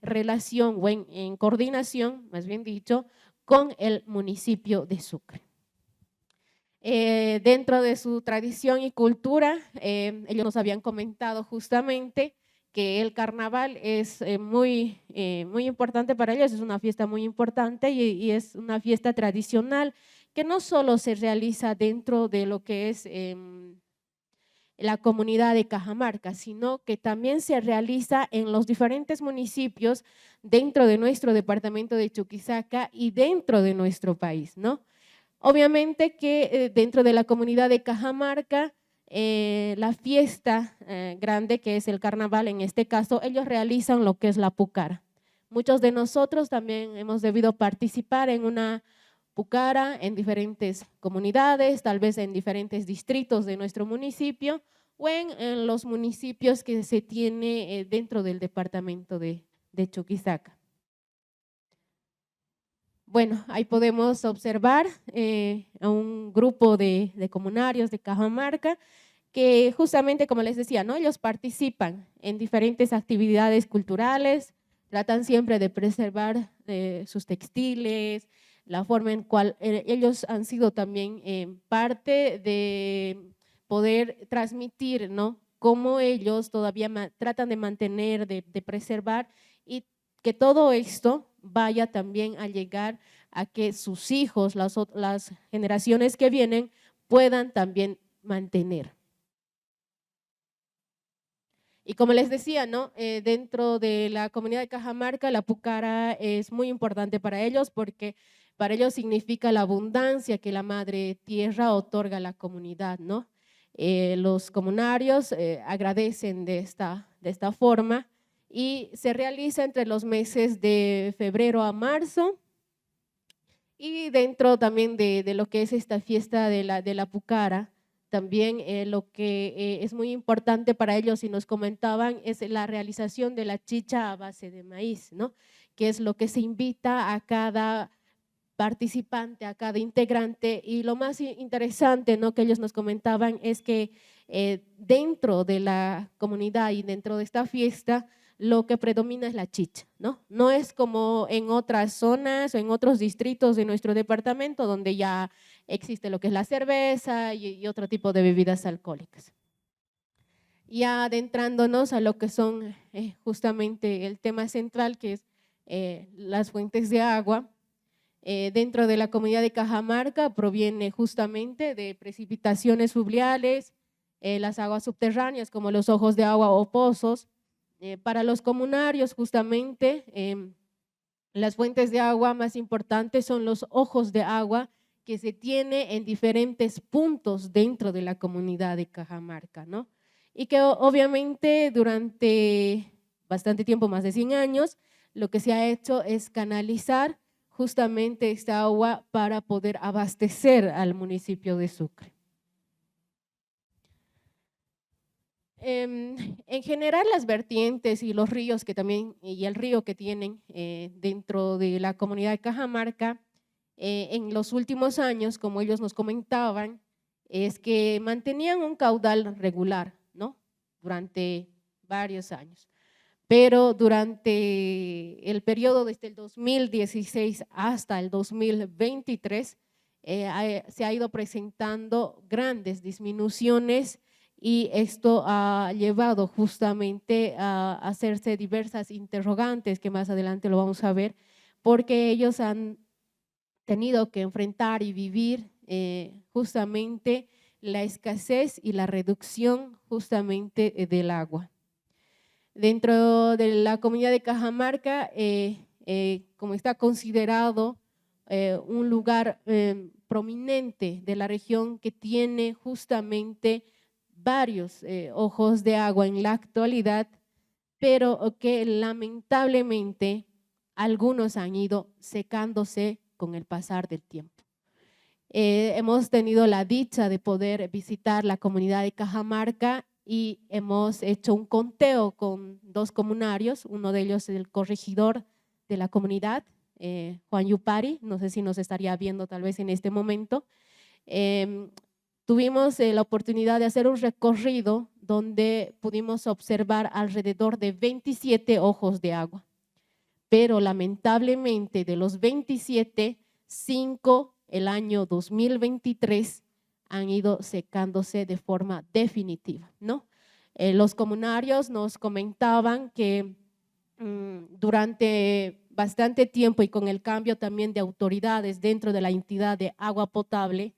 relación o en coordinación, más bien dicho, con el municipio de Sucre. Dentro de su tradición y cultura, ellos nos habían comentado justamente que el carnaval es muy importante para ellos, es una fiesta muy importante y es una fiesta tradicional que no solo se realiza dentro de lo que es la comunidad de Cajamarca, sino que también se realiza en los diferentes municipios dentro de nuestro departamento de Chuquisaca y dentro de nuestro país, ¿no? Obviamente que dentro de la comunidad de Cajamarca, la fiesta grande que es el carnaval, en este caso, ellos realizan lo que es la pucara. Muchos de nosotros también hemos debido participar en una pucara en diferentes comunidades, tal vez en diferentes distritos de nuestro municipio o en los municipios que se tiene dentro del departamento de Chuquisaca. Bueno, ahí podemos observar a un grupo de comunarios de Cajamarca que justamente, como les decía, ¿no? Ellos participan en diferentes actividades culturales, tratan siempre de preservar sus textiles, la forma en cual ellos han sido también parte de poder transmitir, ¿no? Cómo ellos todavía tratan de mantener, de preservar y que todo esto vaya también a llegar a que sus hijos, las generaciones que vienen, puedan también mantener. Y como les decía, ¿no? Dentro de la comunidad de Cajamarca, la pucara es muy importante para ellos porque para ellos significa la abundancia que la madre tierra otorga a la comunidad, ¿no? Los comunarios agradecen de esta forma y se realiza entre los meses de febrero a marzo y dentro también de lo que es esta fiesta de la pucara, también lo que es muy importante para ellos y nos comentaban es la realización de la chicha a base de maíz, ¿no? Que es lo que se invita a cada participante, a cada integrante y lo más interesante, ¿no? Que ellos nos comentaban es que dentro de la comunidad y dentro de esta fiesta lo que predomina es la chicha, ¿no? No es como en otras zonas o en otros distritos de nuestro departamento donde ya existe lo que es la cerveza y otro tipo de bebidas alcohólicas. Ya adentrándonos a lo que son justamente el tema central que es las fuentes de agua, dentro de la comunidad de Cajamarca proviene justamente de precipitaciones fluviales, las aguas subterráneas como los ojos de agua o pozos, Para los comunarios, justamente, las fuentes de agua más importantes son los ojos de agua que se tiene en diferentes puntos dentro de la comunidad de Cajamarca, ¿no? Y que obviamente durante bastante tiempo, más de 100 años, lo que se ha hecho es canalizar justamente esta agua para poder abastecer al municipio de Sucre. En general, las vertientes y los ríos que también, y el río que tienen dentro de la comunidad de Cajamarca, en los últimos años, como ellos nos comentaban, es que mantenían un caudal regular, ¿no? Durante varios años. Pero durante el periodo desde el 2016 hasta el 2023, se ha ido presentando grandes disminuciones y esto ha llevado justamente a hacerse diversas interrogantes que más adelante lo vamos a ver, porque ellos han tenido que enfrentar y vivir justamente la escasez y la reducción justamente del agua. Dentro de la comunidad de Cajamarca, como está considerado un lugar prominente de la región que tiene justamente varios ojos de agua en la actualidad, pero que lamentablemente algunos han ido secándose con el pasar del tiempo. Hemos tenido la dicha de poder visitar la comunidad de Cajamarca y hemos hecho un conteo con 2 comunarios, uno de ellos es el corregidor de la comunidad, Juan Yupari, no sé si nos estaría viendo tal vez en este momento. Tuvimos la oportunidad de hacer un recorrido donde pudimos observar alrededor de 27 ojos de agua, pero lamentablemente de los 27, 5 el año 2023 han ido secándose de forma definitiva, ¿no? Los comunarios nos comentaban que durante bastante tiempo y con el cambio también de autoridades dentro de la entidad de agua potable,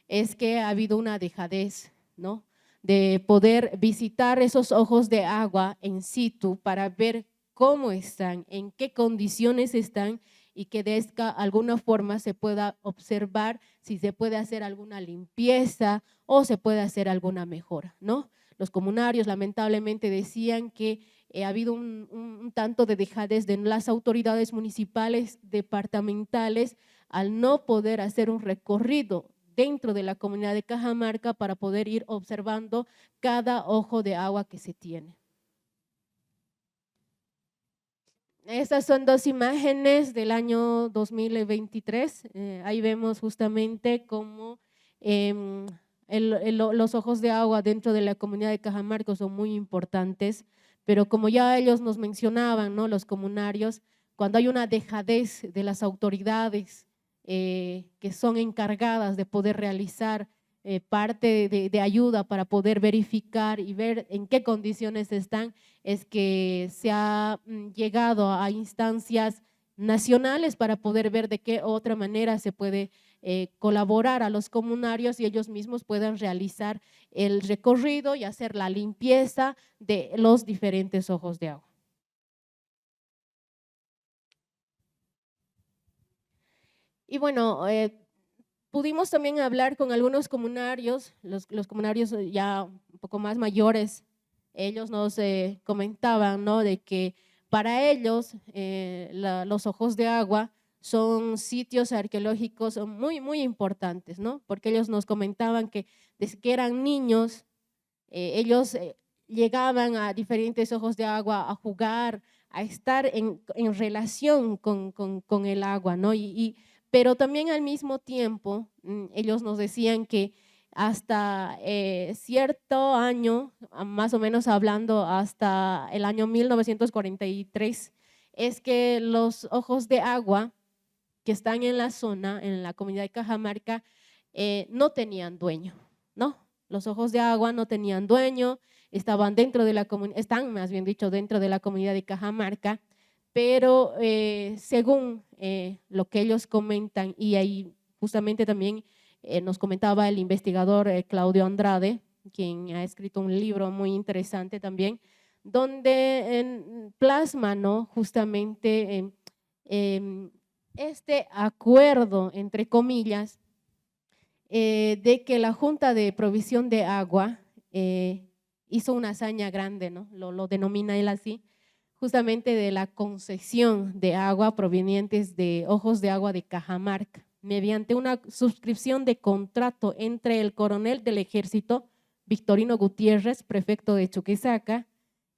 es que ha habido una dejadez, ¿no? De poder visitar esos ojos de agua en situ para ver cómo están, en qué condiciones están y que de alguna forma se pueda observar si se puede hacer alguna limpieza o se puede hacer alguna mejora, ¿no? Los comunarios lamentablemente decían que ha habido un tanto de dejadez de las autoridades municipales, departamentales, al no poder hacer un recorrido dentro de la comunidad de Cajamarca para poder ir observando cada ojo de agua que se tiene. Estas son 2 imágenes del año 2023. Ahí vemos justamente cómo los ojos de agua dentro de la comunidad de Cajamarca son muy importantes, pero como ya ellos nos mencionaban, ¿no? Los comunarios, cuando hay una dejadez de las autoridades que son encargadas de poder realizar parte de ayuda para poder verificar y ver en qué condiciones están, es que se ha llegado a instancias nacionales para poder ver de qué otra manera se puede colaborar a los comunarios y ellos mismos puedan realizar el recorrido y hacer la limpieza de los diferentes ojos de agua. Y bueno, pudimos también hablar con algunos comunarios, los comunarios ya un poco más mayores. Ellos nos comentaban, ¿no? De que para ellos los ojos de agua son sitios arqueológicos muy, muy importantes, ¿no? Porque ellos nos comentaban que desde que eran niños, ellos llegaban a diferentes ojos de agua a jugar, a estar en relación con el agua, ¿no? Pero también al mismo tiempo ellos nos decían que hasta cierto año, más o menos hablando hasta el año 1943, es que los ojos de agua que están en la zona, en la comunidad de Cajamarca, no tenían dueño, ¿no? Los ojos de agua no tenían dueño, estaban dentro de la comunidad, están más bien dicho dentro de la comunidad de Cajamarca, pero según lo que ellos comentan, y ahí justamente también nos comentaba el investigador Claudio Andrade, quien ha escrito un libro muy interesante también, donde plasma, ¿no?, justamente este acuerdo, entre comillas, de que la Junta de Provisión de Agua hizo una hazaña grande, ¿no?, lo denomina él así, justamente de la concesión de agua provenientes de Ojos de Agua de Cajamarca, mediante una suscripción de contrato entre el coronel del ejército, Victorino Gutiérrez, prefecto de Chuquisaca,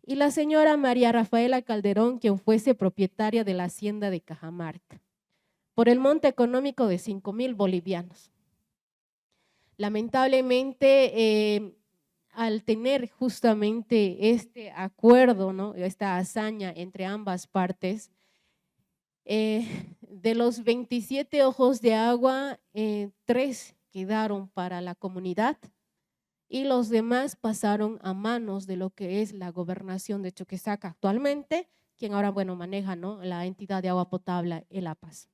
y la señora María Rafaela Calderón, quien fuese propietaria de la hacienda de Cajamarca, por el monto económico de 5,000 bolivianos. Lamentablemente, al tener justamente este acuerdo, ¿no?, esta hazaña entre ambas partes, de los 27 ojos de agua, 3 quedaron para la comunidad y los demás pasaron a manos de lo que es la gobernación de Chuquisaca actualmente, quien ahora, bueno, maneja, ¿no?, la entidad de agua potable, el APAS.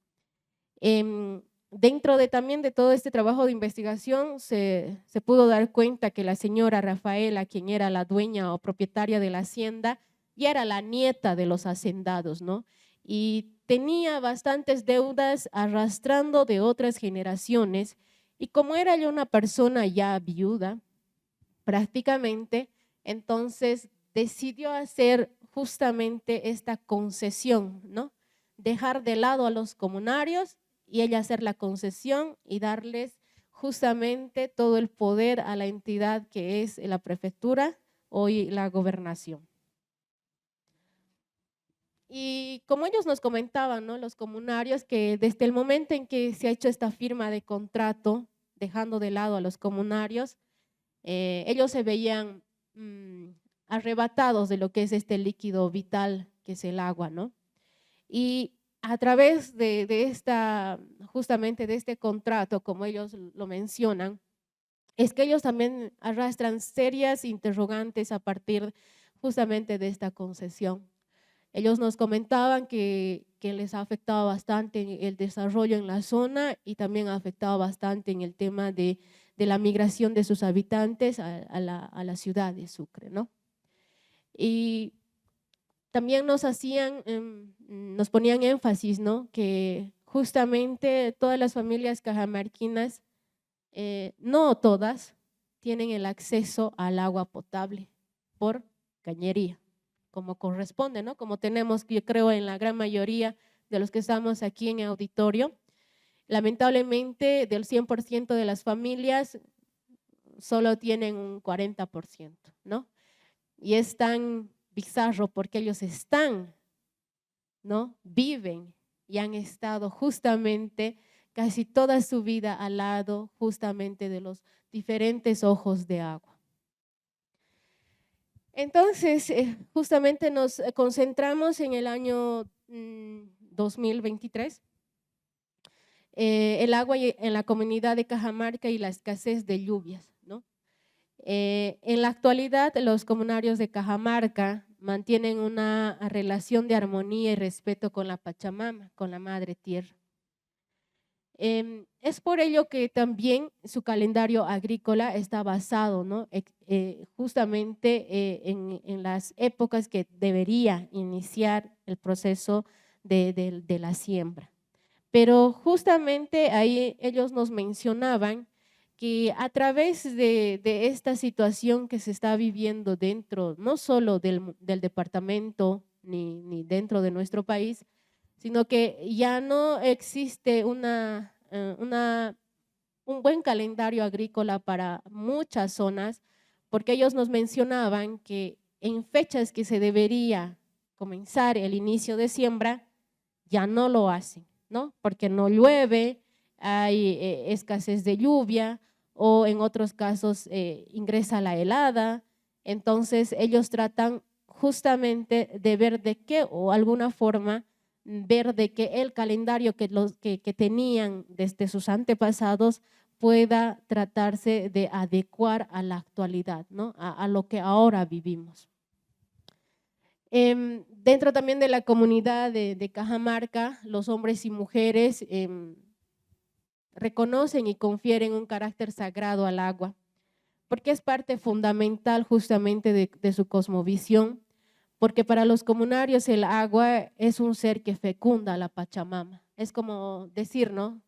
Dentro también de todo este trabajo de investigación se pudo dar cuenta que la señora Rafaela, quien era la dueña o propietaria de la hacienda, ya era la nieta de los hacendados, ¿no?, y tenía bastantes deudas arrastrando de otras generaciones, y como era ya una persona ya viuda prácticamente, entonces decidió hacer justamente esta concesión, ¿no?, dejar de lado a los comunarios y ella hacer la concesión y darles justamente todo el poder a la entidad que es la prefectura, hoy la gobernación. Y como ellos nos comentaban, ¿no?, los comunarios, que desde el momento en que se ha hecho esta firma de contrato, dejando de lado a los comunarios, ellos se veían arrebatados de lo que es este líquido vital que es el agua, ¿no? Y a través justamente de este contrato, como ellos lo mencionan, es que ellos también arrastran serias interrogantes a partir justamente de esta concesión. Ellos nos comentaban que les ha afectado bastante el desarrollo en la zona y también ha afectado bastante en el tema de la migración de sus habitantes a la ciudad de Sucre, ¿no? Y también nos ponían énfasis, ¿no?, que justamente todas las familias cajamarquinas, no todas, tienen el acceso al agua potable por cañería, como corresponde, ¿no?, como tenemos, yo creo, en la gran mayoría de los que estamos aquí en el auditorio. Lamentablemente, del 100% de las familias, solo tienen un 40%, ¿no? Y es tan bizarro porque ellos ¿no?, viven y han estado justamente casi toda su vida al lado justamente de los diferentes ojos de agua. Entonces, justamente nos concentramos en el año 2023, el agua en la comunidad de Cajamarca y la escasez de lluvias, ¿no? En la actualidad, los comunarios de Cajamarca mantienen una relación de armonía y respeto con la Pachamama, con la Madre Tierra. Es por ello que también su calendario agrícola está basado, ¿no?, justamente en las épocas que debería iniciar el proceso de la siembra. Pero justamente ahí ellos nos mencionaban que a través de esta situación que se está viviendo dentro, no solo del departamento ni dentro de nuestro país, sino que ya no existe un buen calendario agrícola para muchas zonas, porque ellos nos mencionaban que en fechas que se debería comenzar el inicio de siembra, ya no lo hacen, ¿no?, porque no llueve, hay escasez de lluvia o en otros casos ingresa la helada. Entonces ellos tratan justamente de ver de qué o alguna forma ver de que el calendario que tenían desde sus antepasados pueda tratarse de adecuar a la actualidad, ¿no?, a lo que ahora vivimos. Dentro también de la comunidad de Cajamarca, los hombres y mujeres reconocen y confieren un carácter sagrado al agua, porque es parte fundamental justamente de su cosmovisión, porque para los comunarios el agua es un ser que fecunda a la Pachamama. Es como decir, ¿no?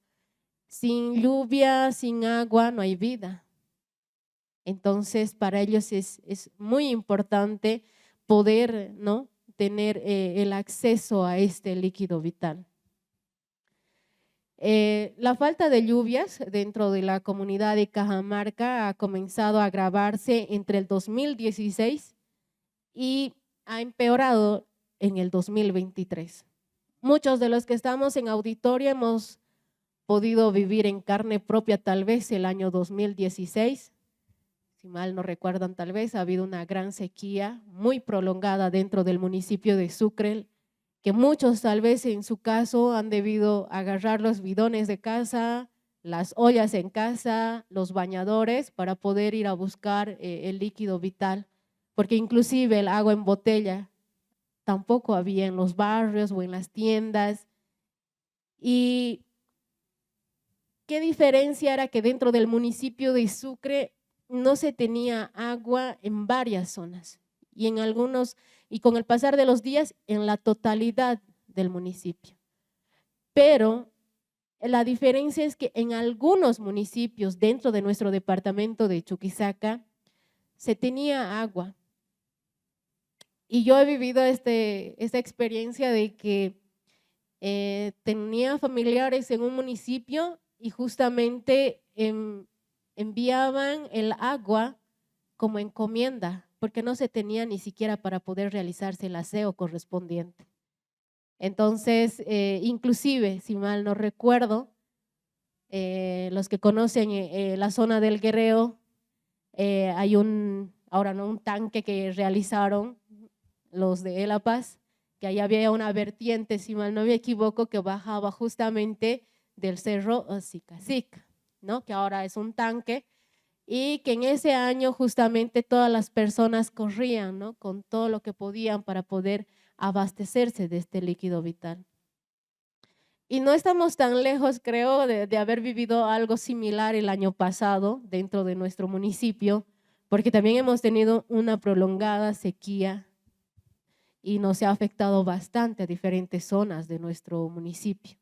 Sin lluvia, sin agua, no hay vida. Entonces, para ellos es muy importante poder, ¿no?, tener el acceso a este líquido vital. La falta de lluvias dentro de la comunidad de Cajamarca ha comenzado a agravarse entre el 2016 y ha empeorado en el 2023. Muchos de los que estamos en auditorio hemos podido vivir en carne propia tal vez el año 2016. Si mal no recuerdan, tal vez ha habido una gran sequía muy prolongada dentro del municipio de Sucre, que muchos tal vez en su caso han debido agarrar los bidones de casa, las ollas en casa, los bañadores para poder ir a buscar el líquido vital, porque inclusive el agua en botella tampoco había en los barrios o en las tiendas. Y qué diferencia era que dentro del municipio de Sucre no se tenía agua en varias zonas y en algunos, y con el pasar de los días en la totalidad del municipio. Pero la diferencia es que en algunos municipios dentro de nuestro departamento de Chuquisaca se tenía agua. Y yo he vivido esta experiencia de que tenía familiares en un municipio y justamente enviaban el agua como encomienda, porque no se tenía ni siquiera para poder realizarse el aseo correspondiente. Entonces, inclusive, si mal no recuerdo, los que conocen la zona del Guerrero, hay un tanque que realizaron los de La Paz, que ahí había una vertiente, si mal no me equivoco, que bajaba justamente del cerro Sicacica, ¿no?, que ahora es un tanque, y que en ese año justamente todas las personas corrían, ¿no?, con todo lo que podían para poder abastecerse de este líquido vital. Y no estamos tan lejos, creo, de haber vivido algo similar el año pasado dentro de nuestro municipio, porque también hemos tenido una prolongada sequía y nos ha afectado bastante a diferentes zonas de nuestro municipio.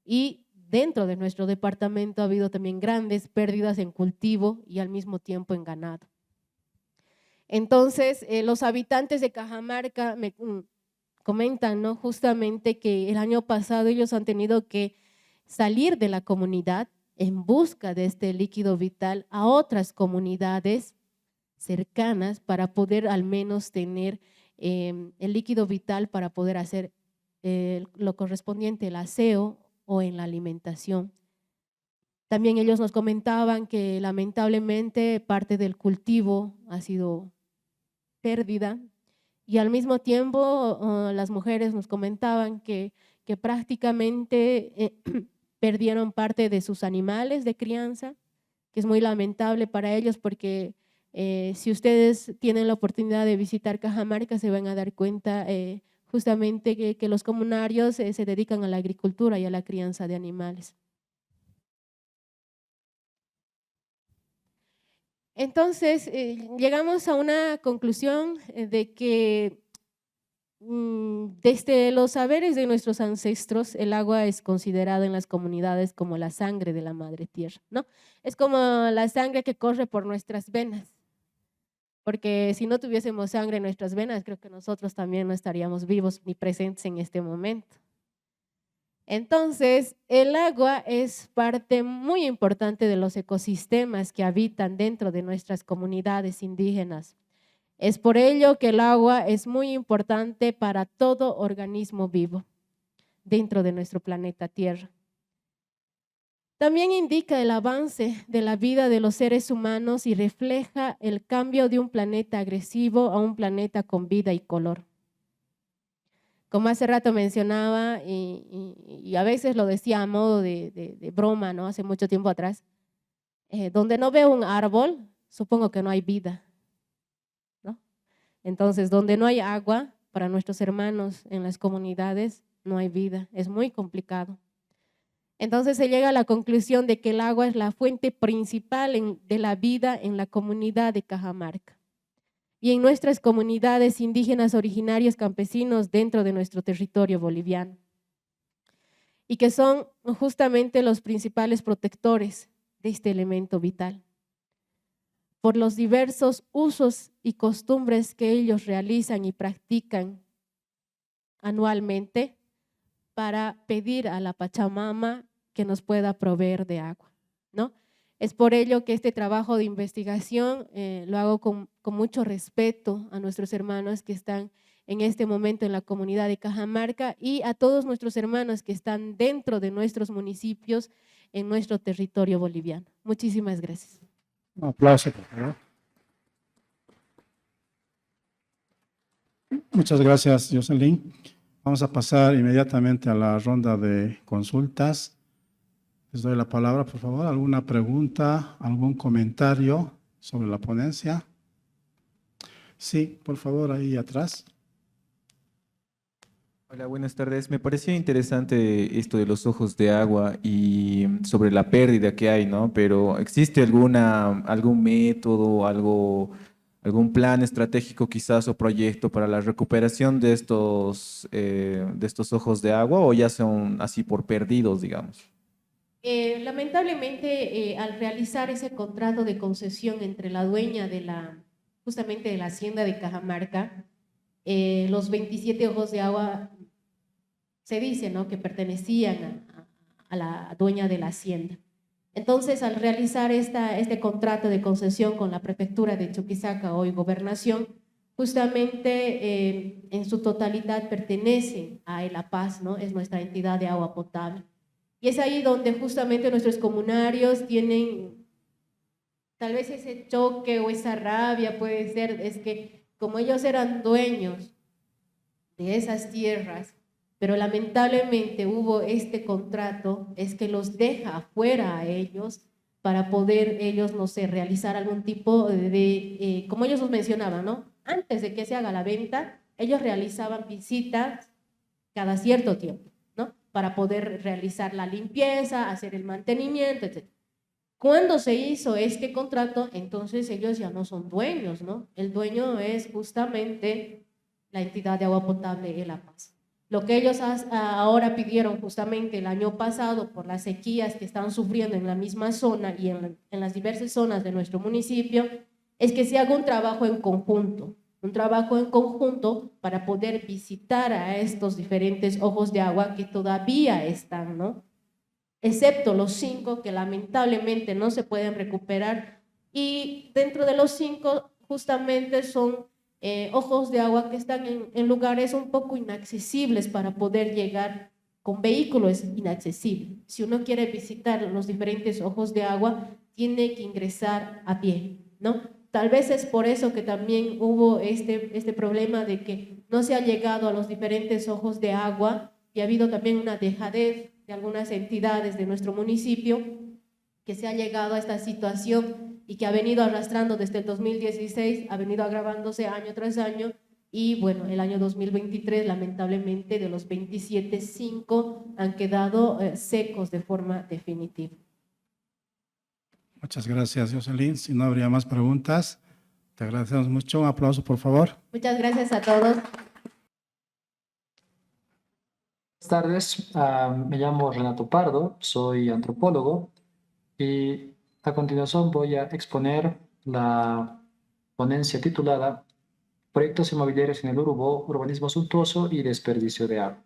Y dentro de nuestro departamento ha habido también grandes pérdidas en cultivo y al mismo tiempo en ganado. Entonces, los habitantes de Cajamarca me comentan, ¿no?, justamente que el año pasado ellos han tenido que salir de la comunidad en busca de este líquido vital a otras comunidades cercanas para poder al menos tener el líquido vital para poder hacer lo correspondiente, el aseo o en la alimentación. También ellos nos comentaban que lamentablemente parte del cultivo ha sido pérdida y al mismo tiempo las mujeres nos comentaban que prácticamente perdieron parte de sus animales de crianza, que es muy lamentable para ellos porque si ustedes tienen la oportunidad de visitar Cajamarca se van a dar cuenta justamente que los comunarios se dedican a la agricultura y a la crianza de animales. Entonces, llegamos a una conclusión de que desde los saberes de nuestros ancestros, el agua es considerada en las comunidades como la sangre de la madre tierra, ¿no? Es como la sangre que corre por nuestras venas, porque si no tuviésemos sangre en nuestras venas, creo que nosotros también no estaríamos vivos ni presentes en este momento. Entonces, el agua es parte muy importante de los ecosistemas que habitan dentro de nuestras comunidades indígenas. Es por ello que el agua es muy importante para todo organismo vivo dentro de nuestro planeta Tierra. También indica el avance de la vida de los seres humanos y refleja el cambio de un planeta agresivo a un planeta con vida y color. Como hace rato mencionaba, y a veces lo decía a modo de broma, ¿no?, hace mucho tiempo atrás, donde no veo un árbol, supongo que no hay vida, ¿no? Entonces, donde no hay agua para nuestros hermanos en las comunidades, no hay vida, es muy complicado. Entonces se llega a la conclusión de que el agua es la fuente principal de la vida en la comunidad de Cajamarca. y en nuestras comunidades indígenas originarios campesinos dentro de nuestro territorio boliviano, y que son justamente los principales protectores de este elemento vital, por los diversos usos y costumbres que ellos realizan y practican anualmente para pedir a la Pachamama que nos pueda proveer de agua, ¿no? Es por ello que este trabajo de investigación lo hago con mucho respeto a nuestros hermanos que están en este momento en la comunidad de Cajamarca y a todos nuestros hermanos que están dentro de nuestros municipios en nuestro territorio boliviano. Muchísimas gracias. Un aplauso, por favor. Muchas gracias, Jocelyn. Vamos a pasar inmediatamente a la ronda de consultas. Les doy la palabra, por favor. ¿Alguna pregunta, algún comentario sobre la ponencia? Sí, por favor, ahí atrás. Hola, buenas tardes. Me pareció interesante esto de los ojos de agua y sobre la pérdida que hay, ¿no? Pero ¿existe algún método, algún plan estratégico quizás o proyecto para la recuperación de estos ojos de agua o ya son así por perdidos, digamos? Lamentablemente, al realizar ese contrato de concesión entre la dueña justamente de la hacienda de Cajamarca, los 27 ojos de agua se dice, ¿no?, que pertenecían a la dueña de la hacienda. Entonces, al realizar este contrato de concesión con la prefectura de Chuquisaca, hoy gobernación, justamente en su totalidad pertenecen a La Paz, ¿no? Es nuestra entidad de agua potable. Y es ahí donde justamente nuestros comunarios tienen tal vez ese choque o esa rabia, puede ser, es que como ellos eran dueños de esas tierras, pero lamentablemente hubo este contrato, es que los deja afuera a ellos para poder ellos, no sé, realizar algún tipo de como ellos nos mencionaban, ¿no? Antes de que se haga la venta, ellos realizaban visitas cada cierto tiempo, ¿no? Para poder realizar la limpieza, hacer el mantenimiento, etc. Cuando se hizo este contrato, entonces ellos ya no son dueños, ¿no? El dueño es justamente la entidad de agua potable de La Paz. Lo que ellos ahora pidieron justamente el año pasado por las sequías que están sufriendo en la misma zona y en las diversas zonas de nuestro municipio, es que se haga un trabajo en conjunto para poder visitar a estos diferentes ojos de agua que todavía están, ¿no? Excepto los 5 que lamentablemente no se pueden recuperar, y dentro de los 5 justamente son ojos de agua que están en lugares un poco inaccesibles para poder llegar con vehículos, es inaccesible. Si uno quiere visitar los diferentes ojos de agua, tiene que ingresar a pie, ¿no? Tal vez es por eso que también hubo este problema de que no se ha llegado a los diferentes ojos de agua y ha habido también una dejadez de algunas entidades de nuestro municipio que se ha llegado a esta situación y que ha venido arrastrando desde el 2016, ha venido agravándose año tras año, y bueno, el año 2023 lamentablemente de los 27, 5 han quedado secos de forma definitiva. Muchas gracias, Jocelyn. Si no habría más preguntas, te agradecemos mucho. Un aplauso, por favor. Muchas gracias a todos. Buenas tardes, me llamo Renato Pardo, soy antropólogo y a continuación voy a exponer la ponencia titulada Proyectos inmobiliarios en el Urubó, urbanismo suntuoso y desperdicio de agua.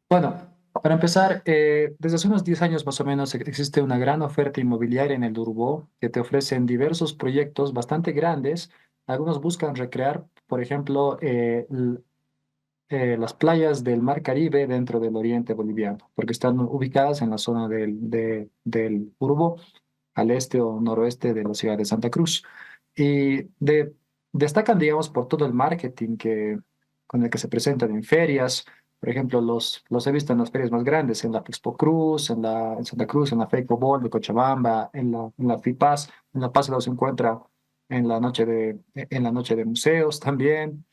Bueno, para empezar, desde hace unos 10 años más o menos existe una gran oferta inmobiliaria en el Urubó que te ofrecen diversos proyectos bastante grandes. Algunos buscan recrear, por ejemplo, las playas del Mar Caribe dentro del oriente boliviano, porque están ubicadas en la zona del Urubó, al este o noroeste de la ciudad de Santa Cruz. Y destacan, digamos, por todo el marketing con el que se presentan en ferias. Por ejemplo, los he visto en las ferias más grandes, en la Expo Cruz, en Santa Cruz, en la FECO Ball de Cochabamba, en la FIPAS. En La Paz los encuentra en la noche de museos también.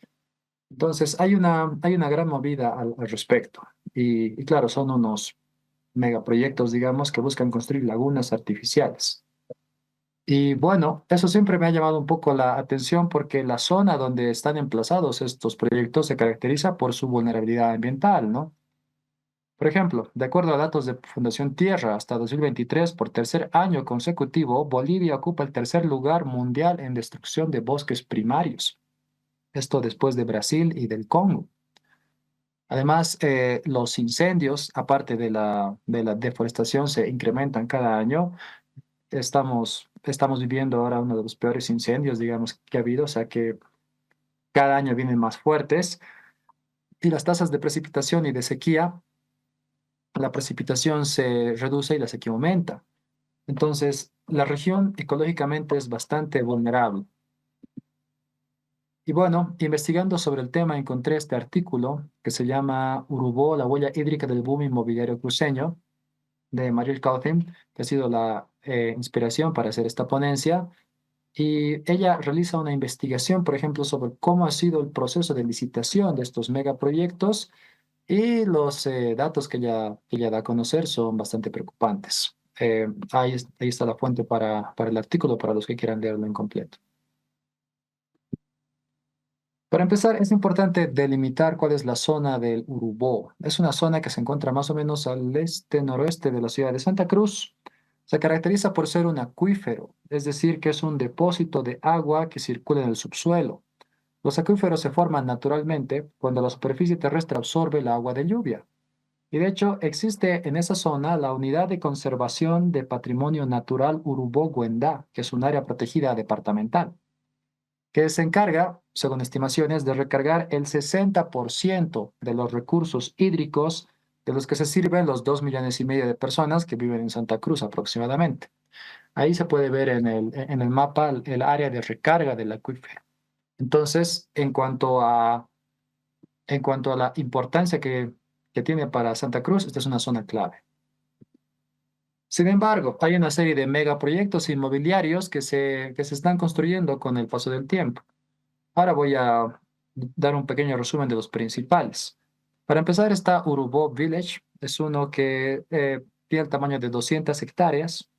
Entonces, hay una gran movida al respecto. Y claro, son unos megaproyectos, digamos, que buscan construir lagunas artificiales. Y bueno, eso siempre me ha llamado un poco la atención porque la zona donde están emplazados estos proyectos se caracteriza por su vulnerabilidad ambiental, ¿no? Por ejemplo, de acuerdo a datos de Fundación Tierra, hasta 2023, por tercer año consecutivo, Bolivia ocupa el tercer lugar mundial en destrucción de bosques primarios. Esto después de Brasil y del Congo. Además, los incendios, aparte de la deforestación, se incrementan cada año. Estamos viviendo ahora uno de los peores incendios, digamos, que ha habido, o sea que cada año vienen más fuertes. Y las tasas de precipitación y de sequía, la precipitación se reduce y la sequía aumenta. Entonces, la región ecológicamente es bastante vulnerable. Y bueno, investigando sobre el tema encontré este artículo que se llama Urubó, la huella hídrica del boom inmobiliario cruceño, de Mariel Cauthim, que ha sido la inspiración para hacer esta ponencia. Y ella realiza una investigación, por ejemplo, sobre cómo ha sido el proceso de licitación de estos megaproyectos y los datos que ella da a conocer son bastante preocupantes. Ahí está la fuente para el artículo, para los que quieran leerlo en completo. Para empezar, es importante delimitar cuál es la zona del Urubó. Es una zona que se encuentra más o menos al este-noroeste de la ciudad de Santa Cruz. Se caracteriza por ser un acuífero, es decir, que es un depósito de agua que circula en el subsuelo. Los acuíferos se forman naturalmente cuando la superficie terrestre absorbe el agua de lluvia. Y de hecho, existe en esa zona la Unidad de Conservación de Patrimonio Natural Urubó-Guendá, que es un área protegida departamental, que se encarga, según estimaciones, de recargar el 60% de los recursos hídricos de los que se sirven los 2,5 millones de personas que viven en Santa Cruz aproximadamente. Ahí se puede ver en el mapa el área de recarga del acuífero. Entonces, en cuanto a la importancia que tiene para Santa Cruz, esta es una zona clave. Sin embargo, hay una serie de megaproyectos inmobiliarios que se están construyendo con el paso del tiempo. Ahora voy a dar un pequeño resumen de los principales. Para empezar está Urubó Village, es uno que tiene el tamaño de 200 hectáreas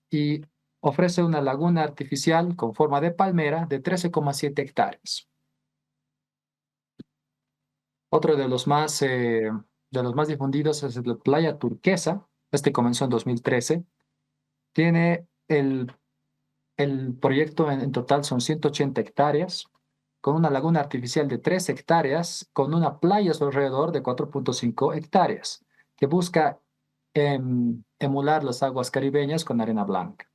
y ofrece una laguna artificial con forma de palmera de 13,7 hectáreas. Otro de los más difundidos es el de Playa Turquesa. Este comenzó en 2013. Tiene el proyecto en total son 180 hectáreas, con una laguna artificial de 3 hectáreas, con una playa a su alrededor de 4,5 hectáreas, que busca emular las aguas caribeñas con arena blanca.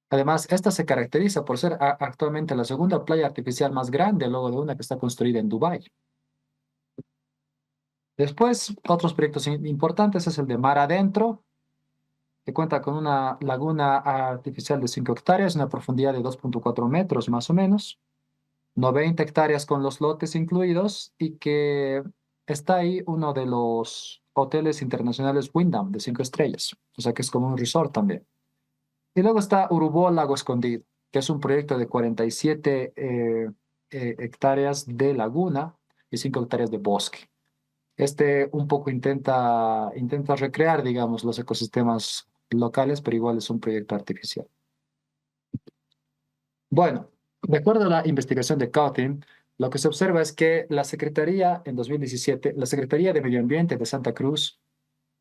Además, esta se caracteriza por ser actualmente la segunda playa artificial más grande, luego de una que está construida en Dubái. Después, otros proyectos importantes es el de Mar Adentro, que cuenta con una laguna artificial de 5 hectáreas, una profundidad de 2,4 metros más o menos, 90 hectáreas con los lotes incluidos y que está ahí uno de los hoteles internacionales Wyndham de 5 estrellas, o sea que es como un resort también. Y luego está Urubó Lago Escondido, que es un proyecto de 47 hectáreas de laguna y 5 hectáreas de bosque. Este un poco intenta recrear, digamos, los ecosistemas locales, pero igual es un proyecto artificial. Bueno, de acuerdo a la investigación de Cauthim, lo que se observa es que la Secretaría, en 2017, la Secretaría de Medio Ambiente de Santa Cruz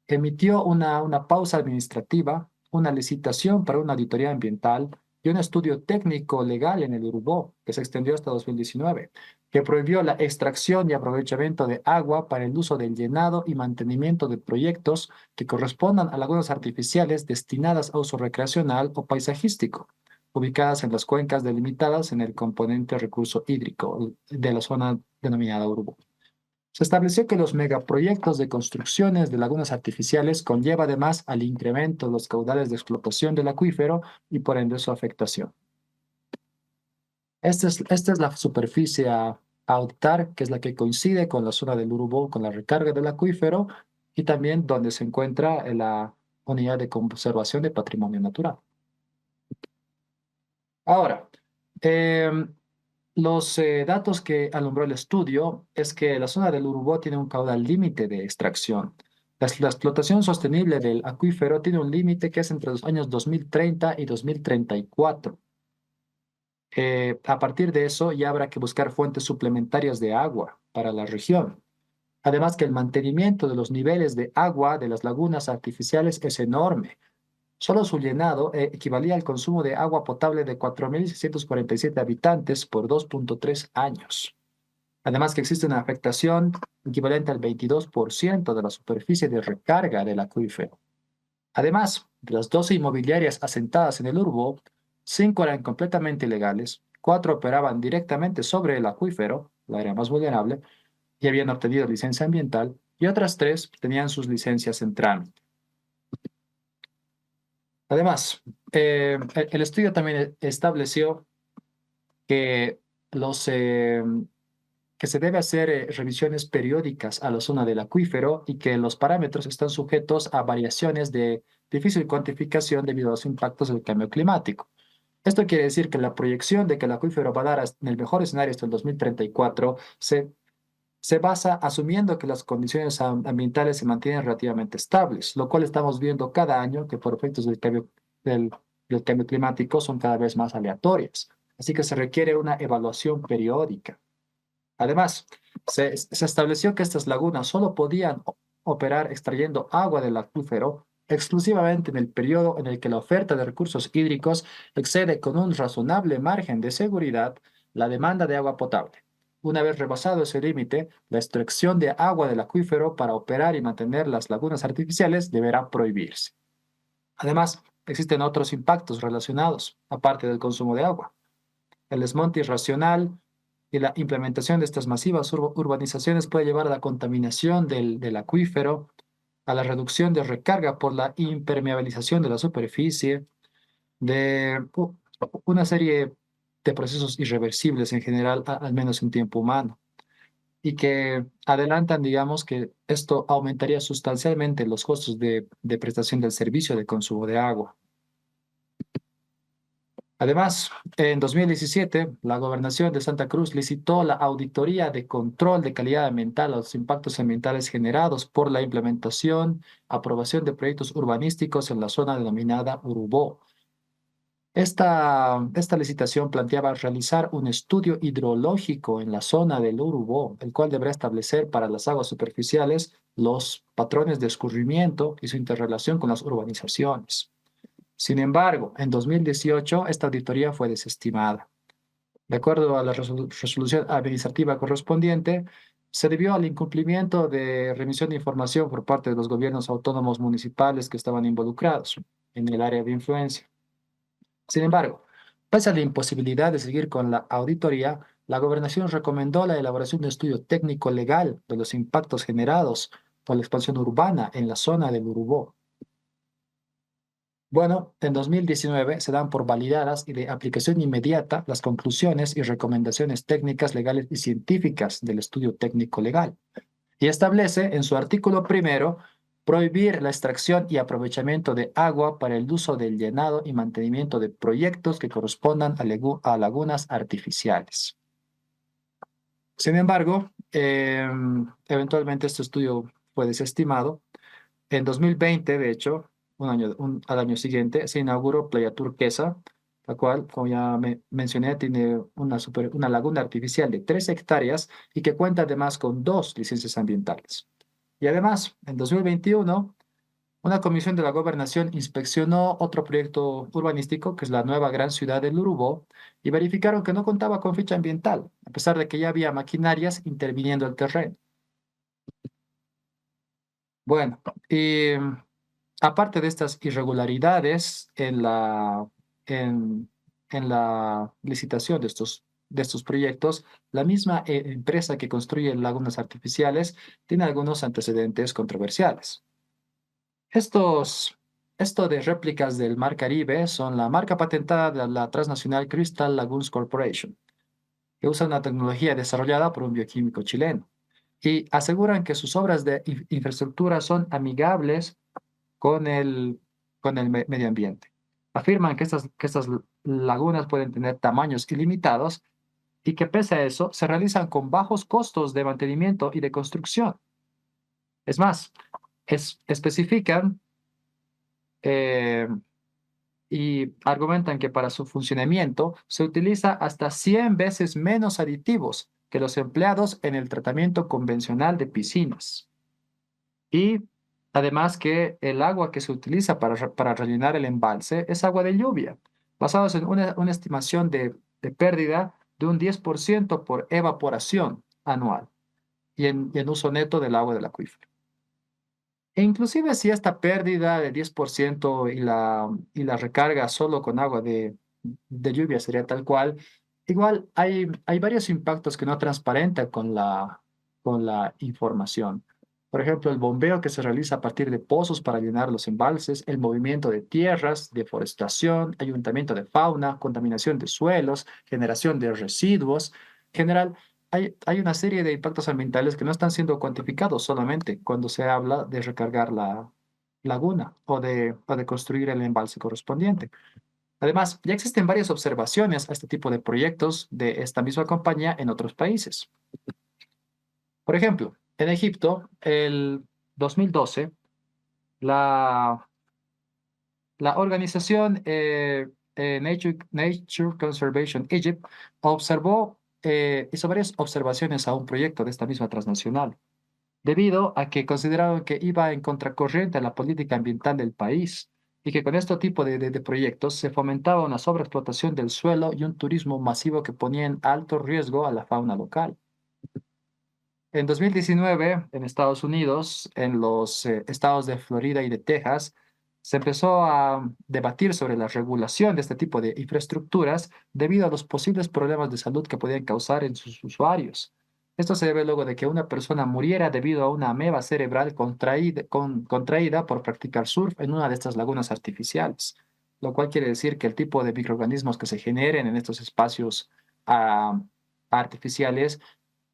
emitió una pausa administrativa, una licitación para una auditoría ambiental y un estudio técnico legal en el Urubó, que se extendió hasta 2019, que prohibió la extracción y aprovechamiento de agua para el uso del llenado y mantenimiento de proyectos que correspondan a lagunas artificiales destinadas a uso recreacional o paisajístico, ubicadas en las cuencas delimitadas en el componente recurso hídrico de la zona denominada Urubó. Se estableció que los megaproyectos de construcciones de lagunas artificiales conlleva además al incremento de los caudales de explotación del acuífero y por ende su afectación. Esta es la superficie a optar, que es la que coincide con la zona del Urubó, con la recarga del acuífero y también donde se encuentra la unidad de conservación de patrimonio natural. Ahora, los datos que alumbró el estudio es que la zona del Urubó tiene un caudal límite de extracción. La explotación sostenible del acuífero tiene un límite que es entre los años 2030 y 2034. A partir de eso ya habrá que buscar fuentes suplementarias de agua para la región. Además que el mantenimiento de los niveles de agua de las lagunas artificiales es enorme. Solo su llenado equivalía al consumo de agua potable de 4.647 habitantes por 2.3 años. Además que existe una afectación equivalente al 22% de la superficie de recarga del acuífero. Además, de las 12 inmobiliarias asentadas en el urbo, 5 eran completamente ilegales, 4 operaban directamente sobre el acuífero, la área más vulnerable, y habían obtenido licencia ambiental, y otras 3 tenían sus licencias en trámite. Además, el estudio también estableció que, que se debe hacer revisiones periódicas a la zona del acuífero y que los parámetros están sujetos a variaciones de difícil cuantificación debido a los impactos del cambio climático. Esto quiere decir que la proyección de que el acuífero va a dar en el mejor escenario hasta el 2034 se basa asumiendo que las condiciones ambientales se mantienen relativamente estables, lo cual estamos viendo cada año que por efectos del cambio climático son cada vez más aleatorias. Así que se requiere una evaluación periódica. Además, se estableció que estas lagunas solo podían operar extrayendo agua del acuífero exclusivamente en el periodo en el que la oferta de recursos hídricos excede con un razonable margen de seguridad la demanda de agua potable. Una vez rebasado ese límite, la extracción de agua del acuífero para operar y mantener las lagunas artificiales deberá prohibirse. Además, existen otros impactos relacionados, aparte del consumo de agua. El desmonte irracional y la implementación de estas masivas urbanizaciones puede llevar a la contaminación del acuífero, a la reducción de recarga por la impermeabilización de la superficie, de una serie de procesos irreversibles en general, al menos en tiempo humano, y que adelantan, digamos, que esto aumentaría sustancialmente los costos de prestación del servicio de consumo de agua. Además, en 2017, la Gobernación de Santa Cruz licitó la auditoría de control de calidad ambiental a los impactos ambientales generados por la implementación, aprobación de proyectos urbanísticos en la zona denominada Urubó. Esta licitación planteaba realizar un estudio hidrológico en la zona del Urubó, el cual deberá establecer para las aguas superficiales los patrones de escurrimiento y su interrelación con las urbanizaciones. Sin embargo, en 2018 esta auditoría fue desestimada. De acuerdo a la resolución administrativa correspondiente, se debió al incumplimiento de remisión de información por parte de los gobiernos autónomos municipales que estaban involucrados en el área de influencia. Sin embargo, pese a la imposibilidad de seguir con la auditoría, la gobernación recomendó la elaboración de un estudio técnico legal de los impactos generados por la expansión urbana en la zona del Urubó. Bueno, en 2019 se dan por validadas y de aplicación inmediata las conclusiones y recomendaciones técnicas, legales y científicas del estudio técnico legal. Y establece en su artículo primero prohibir la extracción y aprovechamiento de agua para el uso del llenado y mantenimiento de proyectos que correspondan a lagunas artificiales. Sin embargo, eventualmente este estudio fue desestimado. En 2020, de hecho, al año siguiente, se inauguró Playa Turquesa, la cual, como ya mencioné, tiene una laguna artificial de 3 hectáreas y que cuenta además con 2 licencias ambientales. Y además, en 2021, una comisión de la gobernación inspeccionó otro proyecto urbanístico, que es la nueva gran ciudad del Urubó, y verificaron que no contaba con ficha ambiental, a pesar de que ya había maquinarias interviniendo el terreno. Bueno, y aparte de estas irregularidades en la licitación de estos proyectos, la misma empresa que construye lagunas artificiales tiene algunos antecedentes controversiales. Esto de réplicas del Mar Caribe son la marca patentada de la transnacional Crystal Lagoons Corporation, que usa una tecnología desarrollada por un bioquímico chileno y aseguran que sus obras de infraestructura son amigables con el medio ambiente. Afirman que estas lagunas pueden tener tamaños ilimitados y que pese a eso se realizan con bajos costos de mantenimiento y de construcción. Es más, especifican eh, y argumentan que para su funcionamiento se utiliza hasta 100 veces menos aditivos que los empleados en el tratamiento convencional de piscinas. Y además que el agua que se utiliza para rellenar el embalse es agua de lluvia, basados en una estimación de pérdida de un 10% por evaporación anual y en uso neto del agua del acuífero. E inclusive si esta pérdida de 10% y la recarga solo con agua de lluvia sería tal cual, igual hay varios impactos que no transparentan con la información. Por ejemplo, el bombeo que se realiza a partir de pozos para llenar los embalses, el movimiento de tierras, deforestación, ayuntamiento de fauna, contaminación de suelos, generación de residuos. En general, hay una serie de impactos ambientales que no están siendo cuantificados solamente cuando se habla de recargar la laguna o de construir el embalse correspondiente. Además, ya existen varias observaciones a este tipo de proyectos de esta misma compañía en otros países. Por ejemplo, en Egipto, el 2012, la, la organización Nature Conservation Egypt hizo varias observaciones a un proyecto de esta misma transnacional, debido a que consideraron que iba en contracorriente a la política ambiental del país y que con este tipo de proyectos se fomentaba una sobreexplotación del suelo y un turismo masivo que ponía en alto riesgo a la fauna local. En 2019, en Estados Unidos, en los estados de Florida y de Texas, se empezó a debatir sobre la regulación de este tipo de infraestructuras debido a los posibles problemas de salud que podían causar en sus usuarios. Esto se debe luego de que una persona muriera debido a una ameba cerebral contraída por practicar surf en una de estas lagunas artificiales, lo cual quiere decir que el tipo de microorganismos que se generen en estos espacios ah, artificiales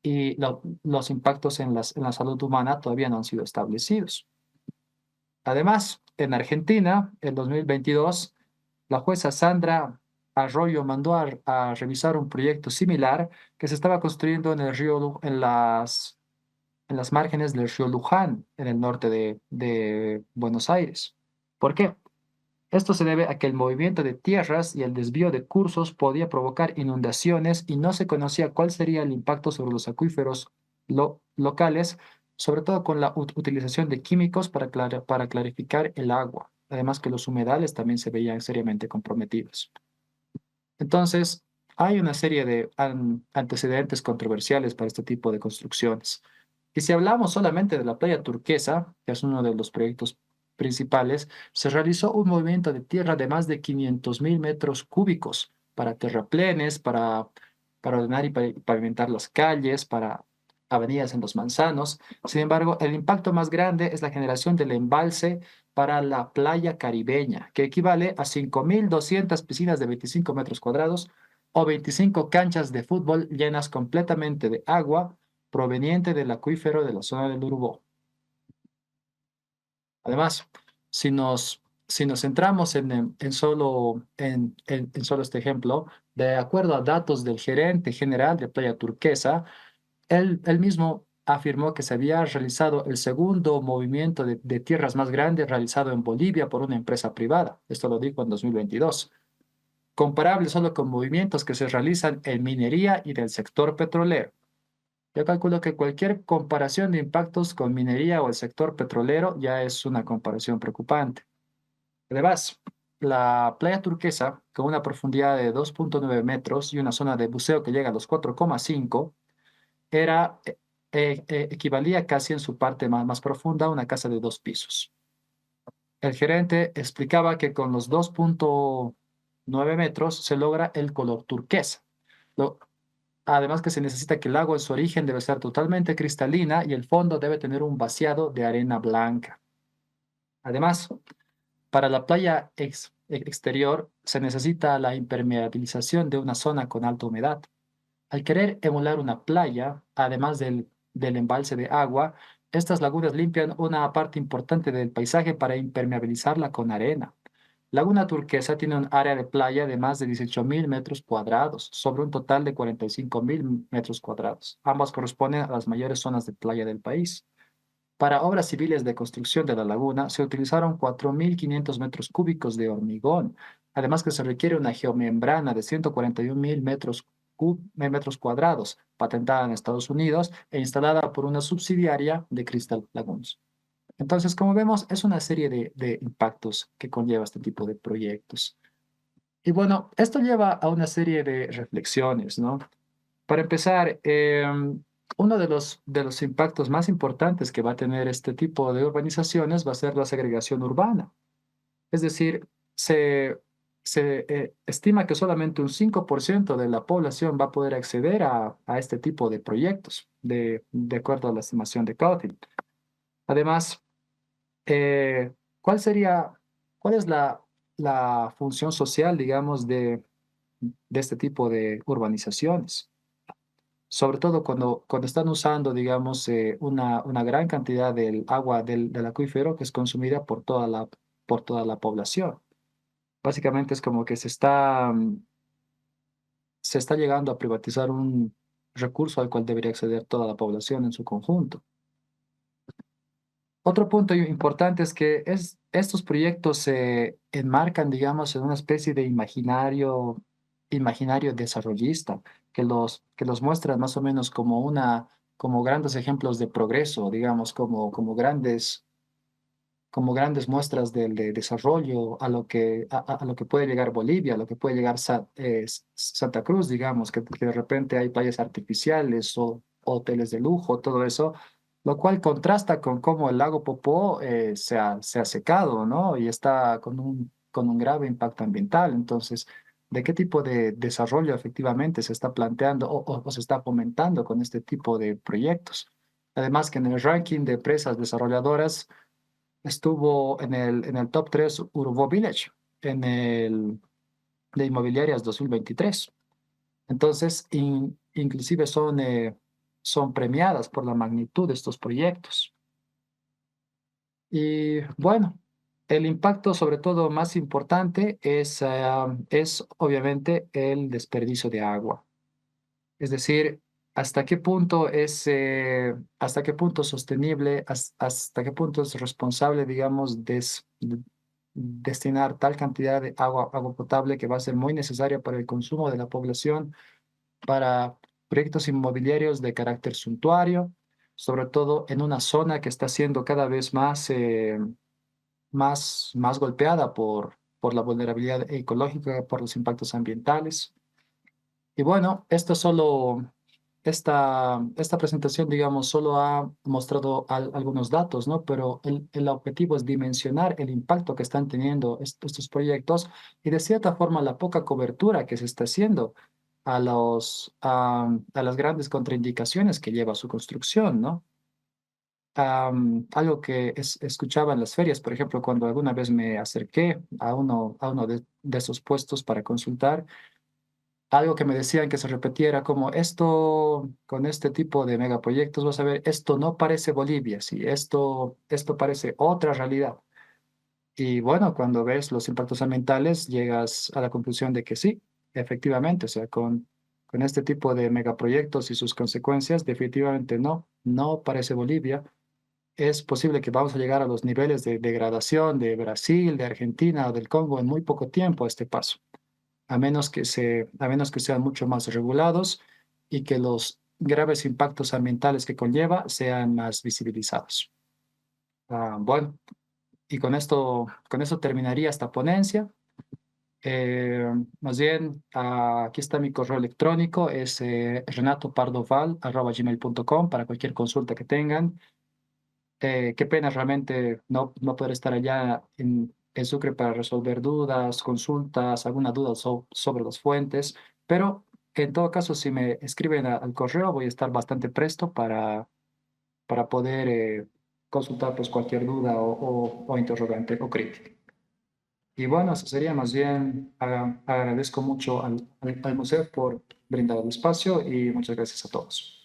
y los impactos en la salud humana todavía no han sido establecidos. Además, en Argentina, en 2022, la jueza Sandra Arroyo mandó a revisar un proyecto similar que se estaba construyendo en el río, en las márgenes del río Luján, en el norte de Buenos Aires. ¿Por qué? Esto se debe a que el movimiento de tierras y el desvío de cursos podía provocar inundaciones y no se conocía cuál sería el impacto sobre los acuíferos locales, sobre todo con la utilización de químicos para clarificar el agua. Además que los humedales también se veían seriamente comprometidos. Entonces, hay una serie de antecedentes controversiales para este tipo de construcciones. Y si hablamos solamente de la playa Turquesa, que es uno de los proyectos principales, se realizó un movimiento de tierra de más de 500.000 metros cúbicos para terraplenes, para ordenar y pavimentar las calles, para avenidas en los manzanos. Sin embargo, el impacto más grande es la generación del embalse para la playa caribeña, que equivale a 5.200 piscinas de 25 metros cuadrados o 25 canchas de fútbol llenas completamente de agua proveniente del acuífero de la zona del Urubó. Además, si nos centramos en solo este ejemplo, de acuerdo a datos del gerente general de Playa Turquesa, él mismo afirmó que se había realizado el segundo movimiento de tierras más grande realizado en Bolivia por una empresa privada. Esto lo dijo en 2022. Comparable solo con movimientos que se realizan en minería y del sector petrolero. Yo calculo que cualquier comparación de impactos con minería o el sector petrolero ya es una comparación preocupante. Además, la playa Turquesa, con una profundidad de 2.9 metros y una zona de buceo que llega a los 4,5, equivalía casi en su parte más profunda a una casa de 2 pisos. El gerente explicaba que con los 2.9 metros se logra el color turquesa. Además que se necesita que el agua en su origen debe ser totalmente cristalina y el fondo debe tener un vaciado de arena blanca. Además, para la playa exterior se necesita la impermeabilización de una zona con alta humedad. Al querer emular una playa, además del embalse de agua, estas lagunas limpian una parte importante del paisaje para impermeabilizarla con arena. Laguna Turquesa tiene un área de playa de más de 18.000 metros cuadrados, sobre un total de 45.000 metros cuadrados. Ambas corresponden a las mayores zonas de playa del país. Para obras civiles de construcción de la laguna se utilizaron 4.500 metros cúbicos de hormigón, además que se requiere una geomembrana de 141.000 metros cuadrados, patentada en Estados Unidos e instalada por una subsidiaria de Crystal Lagoons. Entonces, como vemos, es una serie de impactos que conlleva este tipo de proyectos. Y bueno, esto lleva a una serie de reflexiones, ¿no? Para empezar, uno de los impactos más importantes que va a tener este tipo de urbanizaciones va a ser la segregación urbana. Es decir, se estima que solamente un 5% de la población va a poder acceder a este tipo de proyectos, de acuerdo a la estimación de Cawthon. Además, eh, ¿cuál cuál es la función social, digamos, de este tipo de urbanizaciones? Sobre todo cuando están usando, digamos, una gran cantidad del agua del acuífero que es consumida por toda la población. Básicamente es como que se está llegando a privatizar un recurso al cual debería acceder toda la población en su conjunto. Otro punto importante es que estos proyectos se enmarcan, digamos, en una especie de imaginario desarrollista, que los muestra más o menos como grandes ejemplos de progreso, digamos, como grandes muestras de desarrollo a lo que puede llegar Bolivia, a lo que puede llegar Santa Cruz, digamos, que de repente hay playas artificiales o hoteles de lujo, todo eso, lo cual contrasta con cómo el lago Popó se ha secado, ¿no? Y está con un grave impacto ambiental. Entonces, ¿de qué tipo de desarrollo efectivamente se está planteando o se está fomentando con este tipo de proyectos? Además que en el ranking de empresas desarrolladoras, estuvo en el top 3 Urbo Village, de Inmobiliarias 2023. Entonces, inclusive son premiadas por la magnitud de estos proyectos. Y bueno, el impacto sobre todo más importante es obviamente el desperdicio de agua. Es decir, hasta qué punto sostenible, hasta qué punto es responsable, digamos, destinar tal cantidad de agua potable que va a ser muy necesaria para el consumo de la población, para proyectos inmobiliarios de carácter suntuario, sobre todo en una zona que está siendo cada vez más golpeada por la vulnerabilidad ecológica, por los impactos ambientales. Y bueno, esta presentación, digamos, solo ha mostrado algunos datos, ¿no? Pero el objetivo es dimensionar el impacto que están teniendo estos proyectos y de cierta forma la poca cobertura que se está haciendo a las grandes contraindicaciones que lleva su construcción, ¿no? Algo que escuchaba en las ferias, por ejemplo, cuando alguna vez me acerqué a uno de esos puestos para consultar, algo que me decían que se repetiera como esto, con este tipo de megaproyectos, vas a ver, esto no parece Bolivia, sí, esto parece otra realidad. Y bueno, cuando ves los impactos ambientales, llegas a la conclusión de que sí, efectivamente, o sea, con este tipo de megaproyectos y sus consecuencias, definitivamente no parece Bolivia. Es posible que vamos a llegar a los niveles de degradación de Brasil, de Argentina o del Congo en muy poco tiempo a este paso, a menos que sean mucho más regulados y que los graves impactos ambientales que conlleva sean más visibilizados. Bueno, y con esto terminaría esta ponencia. Más bien, aquí está mi correo electrónico, es renatopardoval@gmail.com para cualquier consulta que tengan. Qué pena realmente no poder estar allá en Sucre para resolver dudas, consultas, alguna duda sobre las fuentes, pero en todo caso, si me escriben al correo, voy a estar bastante presto para poder consultar pues, cualquier duda o interrogante o crítica. Y bueno, eso sería más bien, agradezco mucho al museo por brindar el espacio y muchas gracias a todos.